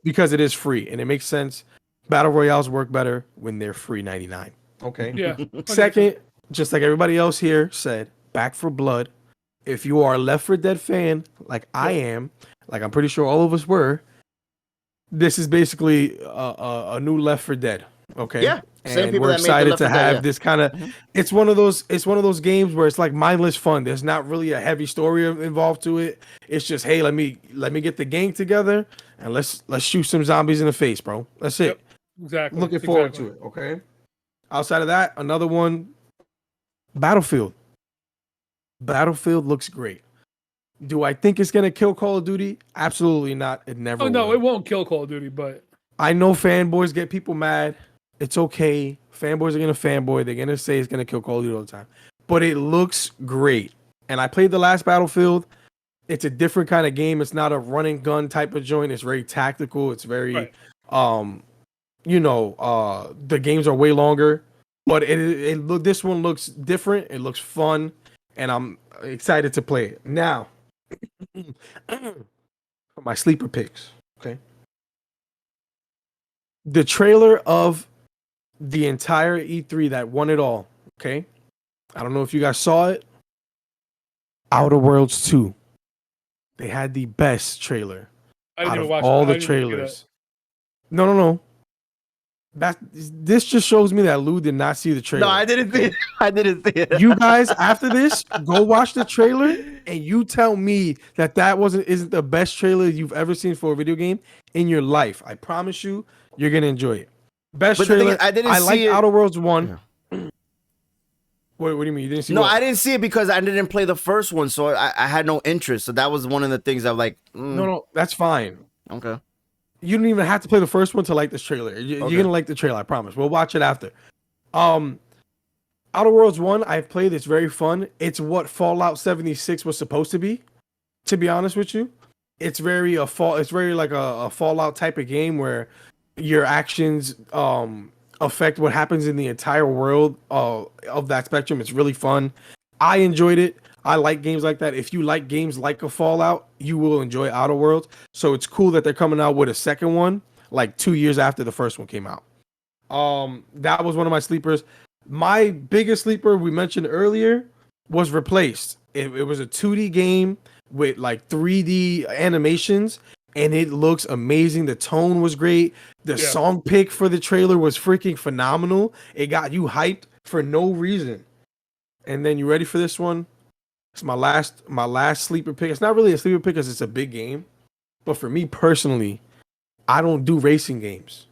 [SPEAKER 3] because it is free and it makes sense. Battle royales work better when they're free 99. Okay.
[SPEAKER 2] Yeah.
[SPEAKER 3] Second, just like everybody else here said, Back for Blood. If you are a Left 4 Dead fan, like I am, like I'm pretty sure all of us were, this is basically a new Left 4 Dead. Okay.
[SPEAKER 1] Yeah. Same
[SPEAKER 3] And
[SPEAKER 1] people
[SPEAKER 3] we're
[SPEAKER 1] that made the
[SPEAKER 3] excited
[SPEAKER 1] Left
[SPEAKER 3] to
[SPEAKER 1] 4 Dead,
[SPEAKER 3] have
[SPEAKER 1] yeah.
[SPEAKER 3] this kind of. It's one of those games where it's like mindless fun. There's not really a heavy story involved to it. It's just, hey, let me get the gang together and let's shoot some zombies in the face, bro. That's it.
[SPEAKER 2] Yep. Exactly.
[SPEAKER 3] Looking forward to it. Okay. Outside of that, another one, Battlefield. Battlefield looks great. Do I think it's gonna kill Call of Duty? Absolutely not. It never.
[SPEAKER 2] Oh no,
[SPEAKER 3] will.
[SPEAKER 2] it won't kill Call of Duty, but
[SPEAKER 3] I know fanboys get people mad. It's okay. Fanboys are gonna fanboy. They're gonna say it's gonna kill Call of Duty all the time. But it looks great. And I played the last Battlefield. It's a different kind of game. It's not a run and gun type of joint. It's very tactical. It's very
[SPEAKER 2] Right.
[SPEAKER 3] the games are way longer. But this one looks different. It looks fun. And I'm excited to play it. Now, my sleeper picks. Okay. The trailer of the entire E3 that won it all. Okay. I don't know if you guys saw it. Outer Worlds 2. They had the best trailer
[SPEAKER 2] I didn't
[SPEAKER 3] out
[SPEAKER 2] even
[SPEAKER 3] of
[SPEAKER 2] watch
[SPEAKER 3] all
[SPEAKER 2] it.
[SPEAKER 3] the trailers. No. This just shows me that Lou did not see the trailer.
[SPEAKER 1] No, I didn't see it. I didn't see it.
[SPEAKER 3] You guys, after this, go watch the trailer and you tell me that isn't the best trailer you've ever seen for a video game in your life. I promise you, you're gonna enjoy it. Best
[SPEAKER 1] But the thing
[SPEAKER 3] trailer.
[SPEAKER 1] is, I didn't see
[SPEAKER 3] like
[SPEAKER 1] it.
[SPEAKER 3] Outer Worlds 1. What do you mean? You didn't see?
[SPEAKER 1] No,
[SPEAKER 3] what?
[SPEAKER 1] I didn't see it because I didn't play the first one, so I had no interest. So that was one of the things I'm like,
[SPEAKER 3] No, that's fine.
[SPEAKER 1] okay.
[SPEAKER 3] You don't even have to play the first one to like this trailer. You're
[SPEAKER 1] Okay.
[SPEAKER 3] gonna like the trailer, I promise. We'll watch it after. Outer Worlds 1, I've played. It's very fun. It's what Fallout 76 was supposed to be honest with you. It's very like a Fallout type of game where your actions affect what happens in the entire world of that spectrum. It's really fun. I enjoyed it. I like games like that. If you like games like a Fallout, you will enjoy Outer Worlds. So it's cool that they're coming out with a second one, like 2 years after the first one came out. That was one of my sleepers. My biggest sleeper we mentioned earlier was Replaced. It was a 2D game with like 3D animations, and it looks amazing. The tone was great. The song pick for the trailer was freaking phenomenal. It got you hyped for no reason. And then you ready for this one? It's my last sleeper pick. It's not really a sleeper pick because it's a big game. But for me personally, I don't do racing games.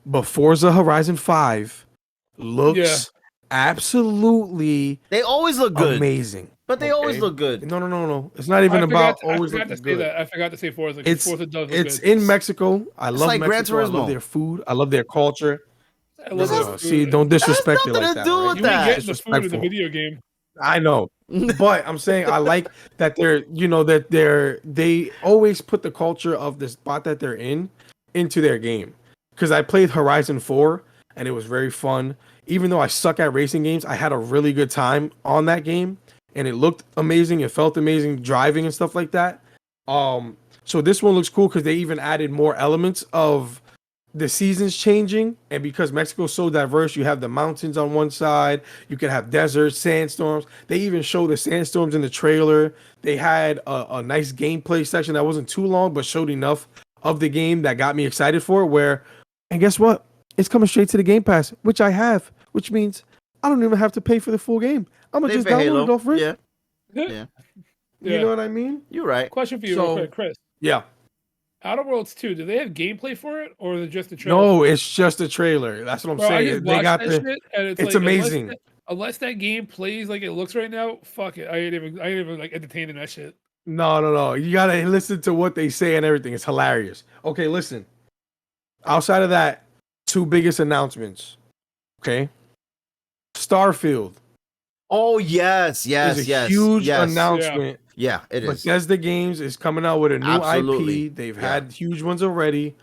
[SPEAKER 3] But Forza Horizon 5 looks absolutely
[SPEAKER 1] They always look good.
[SPEAKER 3] amazing.
[SPEAKER 1] But they always look good.
[SPEAKER 3] No. It's not even about always
[SPEAKER 2] looking good. I forgot to say Forza. Forza does look
[SPEAKER 3] it's
[SPEAKER 2] good.
[SPEAKER 3] in Mexico. I love
[SPEAKER 1] like Gran
[SPEAKER 3] Mexico. I love
[SPEAKER 1] Turismo.
[SPEAKER 3] their food. I love their culture.
[SPEAKER 2] I love
[SPEAKER 3] No, see, don't disrespect it
[SPEAKER 1] nothing
[SPEAKER 3] like
[SPEAKER 1] to
[SPEAKER 3] that.
[SPEAKER 1] do
[SPEAKER 3] right?
[SPEAKER 1] with
[SPEAKER 2] You
[SPEAKER 1] that.
[SPEAKER 2] ain't getting the food in the video game.
[SPEAKER 3] I know, but I'm saying I like that they always put the culture of the spot that they're in into their game. Because I played Horizon 4 and it was very fun. Even though I suck at racing games, I had a really good time on that game, and it looked amazing. It felt amazing driving and stuff like that. So this one looks cool because they even added more elements of the seasons changing, and because Mexico's so diverse, you have the mountains on one side, you can have deserts, sandstorms. They even show the sandstorms in the trailer. They had a nice gameplay section that wasn't too long but showed enough of the game that got me excited for it. And guess what, it's coming straight to the Game Pass, which I have, which means I don't even have to pay for the full game. I'm gonna just download it off rip.
[SPEAKER 1] Yeah.
[SPEAKER 3] You know what I mean?
[SPEAKER 1] You're right.
[SPEAKER 2] Question for you, real quick, Chris.
[SPEAKER 3] Yeah.
[SPEAKER 2] Outer Worlds 2, do they have gameplay for it, or is it just a trailer?
[SPEAKER 3] No, it's just a trailer. That's what I'm saying. They got
[SPEAKER 2] that shit, and it's like,
[SPEAKER 3] amazing.
[SPEAKER 2] Unless that game plays like it looks right now, fuck it. I ain't even like entertaining that shit.
[SPEAKER 3] No. You gotta listen to what they say and everything. It's hilarious. Okay, listen. Outside of that, 2 biggest announcements. Okay. Starfield.
[SPEAKER 1] Oh yes.
[SPEAKER 3] Is a huge announcement.
[SPEAKER 1] Yeah, it is.
[SPEAKER 3] Bethesda Games is coming out with a new
[SPEAKER 1] Absolutely.
[SPEAKER 3] IP. They've had huge ones already,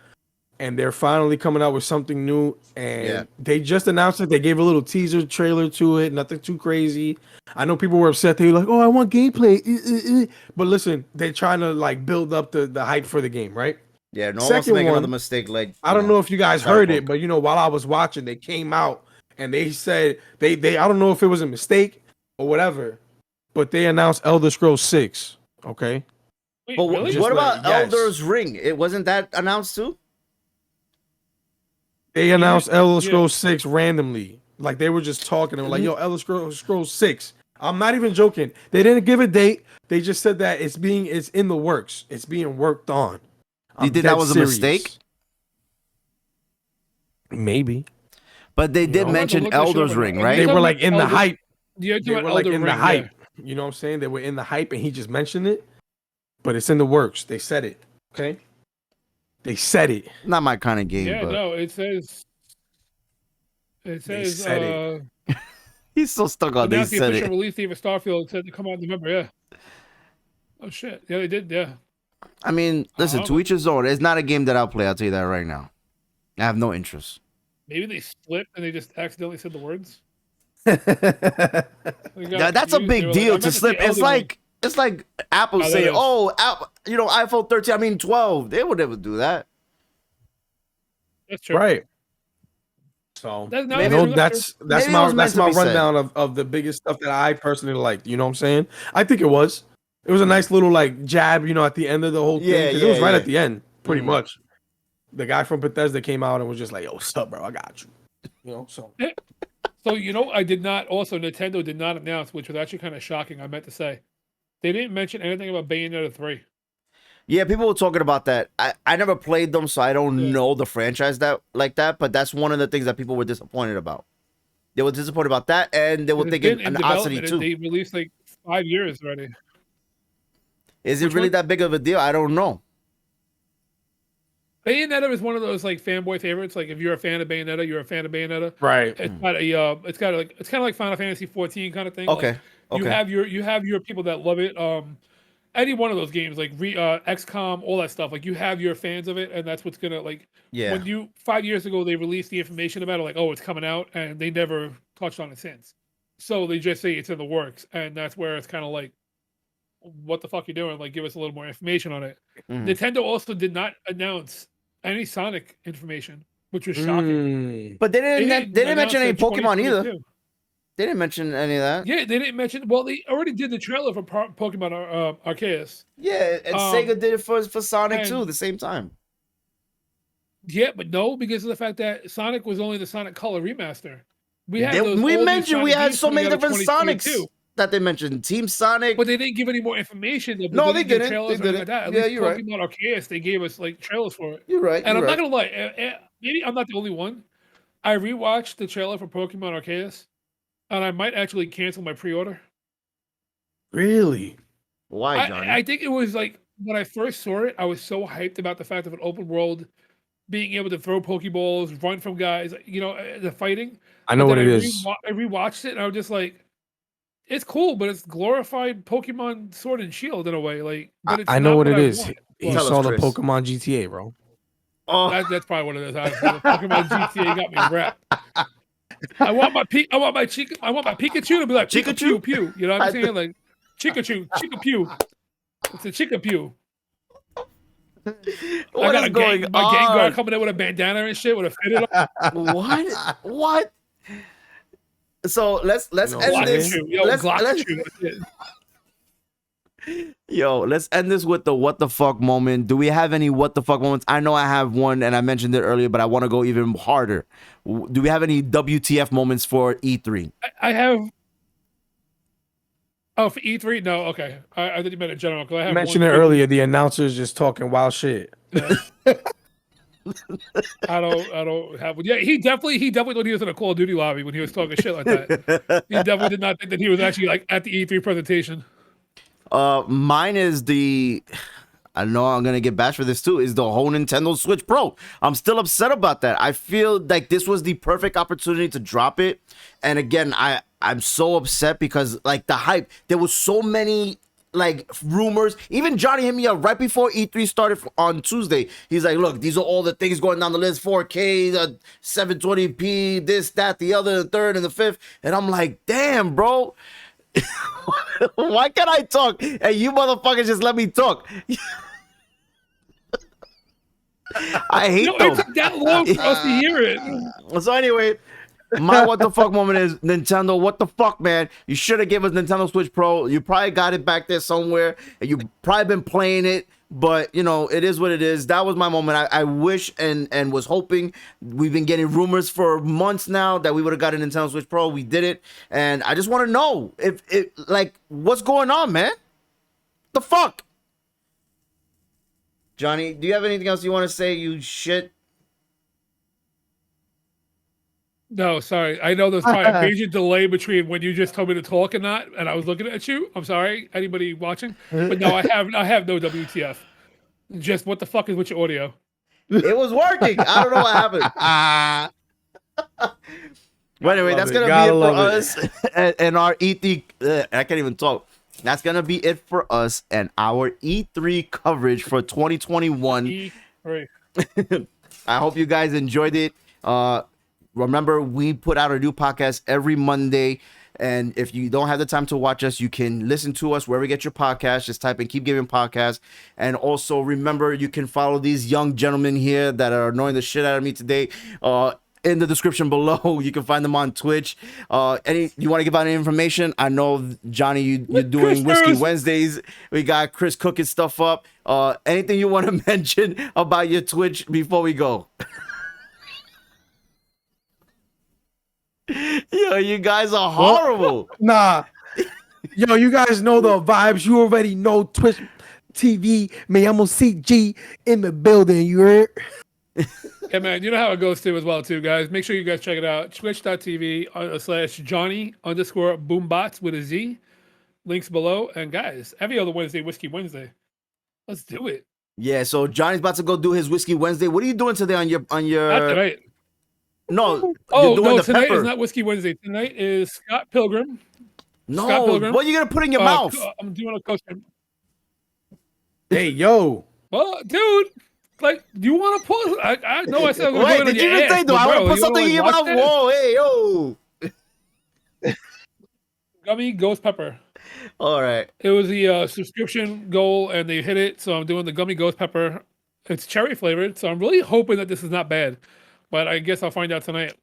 [SPEAKER 3] and they're finally coming out with something new. And they just announced it. They gave a little teaser trailer to it. Nothing too crazy. I know people were upset. They were like, "Oh, I want gameplay." But listen, they're trying to like build up the hype for the game, right?
[SPEAKER 1] Yeah, no one wants to make another mistake. Like
[SPEAKER 3] I don't know if you guys heard it, but while I was watching, they came out and they said they I don't know if it was a mistake or whatever, but they announced Elder Scrolls 6. Okay.
[SPEAKER 2] Wait,
[SPEAKER 1] But
[SPEAKER 2] really?
[SPEAKER 1] what about Elder's Ring? It wasn't that announced too?
[SPEAKER 3] They announced Elder Scrolls 6 randomly. Like they were just talking and were like, "Yo, Elder Scrolls 6." I'm not even joking. They didn't give a date. They just said that it's in the works. It's being worked on.
[SPEAKER 1] You think that was a mistake?
[SPEAKER 3] Maybe.
[SPEAKER 1] But they did mention Elder's Ring, right?
[SPEAKER 3] They were like in the hype.
[SPEAKER 2] Yeah,
[SPEAKER 3] they were like in the hype. You know what I'm saying? They were in the hype and he just mentioned it. But it's in the works. They said it. Okay? They said it.
[SPEAKER 1] Not my kind of game.
[SPEAKER 2] Yeah,
[SPEAKER 1] but...
[SPEAKER 2] no, it says.
[SPEAKER 3] They said it.
[SPEAKER 1] He's so stuck on this.
[SPEAKER 2] The official release date for Starfield said to come out in November. Yeah. Oh shit! Yeah, they did. Yeah.
[SPEAKER 1] I mean, listen, to each his own. It's not a game that I'll play. I'll tell you that right now. I have no interest.
[SPEAKER 2] Maybe they slipped and they just accidentally said the words.
[SPEAKER 1] That's a big deal to slip. It's like Apple saying, "Oh, Apple, iPhone 13. I mean 12." They would never do that.
[SPEAKER 2] That's true.
[SPEAKER 3] Right. So that's my rundown of the biggest stuff that I personally liked. You know what I'm saying? I think it was a nice little like jab, at the end of the whole thing. Because it was right at the end, pretty much. The guy from Bethesda came out and was just like, "Yo, what's up, bro? I got you." So.
[SPEAKER 2] So Nintendo did not announce, which was actually kind of shocking. I meant to say, they didn't mention anything about Bayonetta 3.
[SPEAKER 1] Yeah, people were talking about that. I never played them, so I don't know the franchise that. But that's one of the things that people were disappointed about. They were disappointed about that, and they were thinking an Odyssey too.
[SPEAKER 2] They released like 5 years already.
[SPEAKER 1] Is it really that big of a deal? I don't know.
[SPEAKER 2] Bayonetta is one of those like fanboy favorites. Like if you're a fan of Bayonetta, you're a fan of Bayonetta.
[SPEAKER 3] Right.
[SPEAKER 2] It's kind of like Final Fantasy 14 kind of thing.
[SPEAKER 1] Okay.
[SPEAKER 2] Like, you have your people that love it. Any one of those games like XCOM, all that stuff. Like you have your fans of it, and that's what's gonna like.
[SPEAKER 1] Yeah.
[SPEAKER 2] When 5 years ago they released the information about it, like it's coming out, and they never touched on it since. So they just say it's in the works, and that's where it's kind of like, what the fuck you doing? Like give us a little more information on it. Mm-hmm. Nintendo also did not announce any Sonic information, which was shocking.
[SPEAKER 1] But they didn't mention any Pokemon either. They didn't mention any of that.
[SPEAKER 2] Yeah, they didn't mention. Well, they already did the trailer for Pokemon Arceus.
[SPEAKER 1] Yeah, and Sega did it for Sonic too at the same time.
[SPEAKER 2] Yeah, but no, because of the fact that Sonic was only the Sonic Color remaster. We had
[SPEAKER 1] we mentioned we had so many different Sonics. that they mentioned? Team Sonic.
[SPEAKER 2] But they didn't give any more information.
[SPEAKER 1] No, they
[SPEAKER 2] give
[SPEAKER 1] didn't.
[SPEAKER 2] trailers
[SPEAKER 1] They
[SPEAKER 2] or anything like
[SPEAKER 1] didn't.
[SPEAKER 2] that. At
[SPEAKER 1] Yeah,
[SPEAKER 2] least
[SPEAKER 1] you're right.
[SPEAKER 2] Pokemon Arceus, they gave us like trailers for it.
[SPEAKER 1] You're right.
[SPEAKER 2] And
[SPEAKER 1] you're
[SPEAKER 2] I'm
[SPEAKER 1] right.
[SPEAKER 2] not gonna lie, maybe I'm not the only one. I rewatched the trailer for Pokemon Arceus, and I might actually cancel my pre-order.
[SPEAKER 3] Really?
[SPEAKER 1] Why, Johnny?
[SPEAKER 2] I think it was like when I first saw it, I was so hyped about the fact of an open world, being able to throw Pokeballs, run from guys, the fighting.
[SPEAKER 3] I know
[SPEAKER 2] But
[SPEAKER 3] what
[SPEAKER 2] then
[SPEAKER 3] it is.
[SPEAKER 2] I rewatched it, and I was just like, it's cool, but it's glorified Pokemon Sword and Shield in a way. Like, but it's
[SPEAKER 3] I know
[SPEAKER 2] not
[SPEAKER 3] what it
[SPEAKER 2] I
[SPEAKER 3] is.
[SPEAKER 2] want.
[SPEAKER 3] He
[SPEAKER 1] Tell us,
[SPEAKER 3] saw the
[SPEAKER 1] Chris.
[SPEAKER 3] Pokemon GTA, bro.
[SPEAKER 1] Oh,
[SPEAKER 2] That's probably what it is. Pokemon GTA got me wrapped. I want my Pikachu to be like
[SPEAKER 1] Chikachu?
[SPEAKER 2] Pikachu Pew. You know what I'm saying? Like Chikachu, Chikapew. It's a Chikapew.
[SPEAKER 1] what is going
[SPEAKER 2] my Gengar
[SPEAKER 1] on?
[SPEAKER 2] coming in with a bandana and shit with a fitted on.
[SPEAKER 1] What? What? So let's
[SPEAKER 3] know
[SPEAKER 1] end
[SPEAKER 3] what
[SPEAKER 1] this.
[SPEAKER 2] Glockachu, yo,
[SPEAKER 1] Let's,
[SPEAKER 2] Glockachu. That's it.
[SPEAKER 1] yo, let's end this with the what the fuck moment. Do we have any what the fuck moments? I know I have one, and I mentioned it earlier, but I want to go even harder. Do we have any WTF moments for E3?
[SPEAKER 2] I have. Oh, for E3? No, okay. I thought you meant in general. 'Cause I
[SPEAKER 3] I
[SPEAKER 2] have
[SPEAKER 3] mentioned it
[SPEAKER 2] one thing.
[SPEAKER 3] earlier. The announcers just talking wild shit.
[SPEAKER 2] I don't have one. Yeah, he definitely thought he was in a Call of Duty lobby when he was talking shit like that. He definitely did not think that he was actually like at the E3 presentation.
[SPEAKER 1] Mine is I know I'm gonna get bashed for this too, is the whole Nintendo Switch Pro. I'm still upset about that. I feel like this was the perfect opportunity to drop it. And again, I'm so upset because like the hype, there was so many like rumors. Even Johnny hit me up right before E3 started on Tuesday. He's like, look, these are all the things going down the list: 4K, 720p, this, that, the other, the third, and the fifth. And I'm like, damn, bro. Why can't I talk? And you motherfuckers just let me talk. I hate them.
[SPEAKER 2] It took that long for us to hear it.
[SPEAKER 1] So anyway, my what the fuck moment is Nintendo. What the fuck, man? You should have given us Nintendo Switch Pro. You probably got it back there somewhere, and you probably been playing it. But you know, it is what it is. That was my moment. I wish and was hoping. We've been getting rumors for months now that we would have got a Nintendo Switch Pro. We did it, and I just want to know if it like what's going on, man. The fuck, Johnny? Do you have anything else you want to say? You shit.
[SPEAKER 2] No, sorry. I know there's probably a major delay between when you just told me to talk and not, and I was looking at you. I'm sorry, anybody watching, but no, I have no WTF. Just what the fuck is with your audio?
[SPEAKER 1] It was working. I don't know what happened. Well, anyway, that's gonna be it for us and our E3. I can't even talk. That's gonna be it for us and our E3 coverage for 2021.
[SPEAKER 2] E3.
[SPEAKER 1] I hope you guys enjoyed it. Remember, we put out a new podcast every Monday. And if you don't have the time to watch us, you can listen to us wherever you get your podcast. Just type in Keep Giving Podcast. And also remember, you can follow these young gentlemen here that are annoying the shit out of me today. In the description below, you can find them on Twitch. You want to give out any information? I know, Johnny, you're doing Whiskey Wednesdays. We got Chris cooking stuff up. Anything you want to mention about your Twitch before we go? Yo, you guys are horrible.
[SPEAKER 3] Nah. Yo, you guys know the vibes. You already know Twitch TV. MeLlamoCeeGee in the building. You heard?
[SPEAKER 2] Yeah, man, you know how it goes too as well, too, guys. Make sure you guys check it out. Twitch.tv/Johnny_BoomBotz with a Z. Links below. And guys, every other Wednesday, Whiskey Wednesday. Let's do it.
[SPEAKER 1] Yeah, so Johnny's about to go do his Whiskey Wednesday. What are you doing today on your
[SPEAKER 2] Not tonight.
[SPEAKER 1] No.
[SPEAKER 2] Oh,
[SPEAKER 1] you're doing
[SPEAKER 2] no,
[SPEAKER 1] the
[SPEAKER 2] tonight
[SPEAKER 1] pepper.
[SPEAKER 2] is not Whiskey Wednesday. Tonight is Scott Pilgrim.
[SPEAKER 1] No,
[SPEAKER 2] Scott Pilgrim.
[SPEAKER 1] what are you gonna put in your mouth?
[SPEAKER 2] I'm doing a coaster.
[SPEAKER 3] Hey, yo.
[SPEAKER 2] Well, dude, like, do you want to pause? I know I said I was
[SPEAKER 1] Wait,
[SPEAKER 2] going
[SPEAKER 1] did
[SPEAKER 2] on
[SPEAKER 1] you
[SPEAKER 2] your
[SPEAKER 1] just say,
[SPEAKER 2] ass,
[SPEAKER 1] do
[SPEAKER 2] but
[SPEAKER 1] I want
[SPEAKER 2] bro,
[SPEAKER 1] to put
[SPEAKER 2] you
[SPEAKER 1] something in your
[SPEAKER 2] watch
[SPEAKER 1] mouth?
[SPEAKER 2] that?
[SPEAKER 1] Whoa, hey, yo.
[SPEAKER 2] Gummy Ghost Pepper.
[SPEAKER 1] All right.
[SPEAKER 2] It was the subscription goal, and they hit it, so I'm doing the Gummy Ghost Pepper. It's cherry flavored, so I'm really hoping that this is not bad, but I guess I'll find out tonight.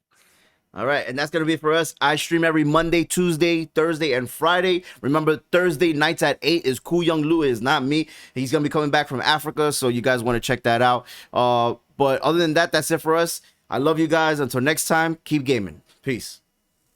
[SPEAKER 1] All right, and that's going to be it for us. I stream every Monday, Tuesday, Thursday, and Friday. Remember, Thursday nights at 8 is Cool Young Louis, not me. He's going to be coming back from Africa, so you guys want to check that out. But other than that, that's it for us. I love you guys. Until next time, keep gaming. Peace.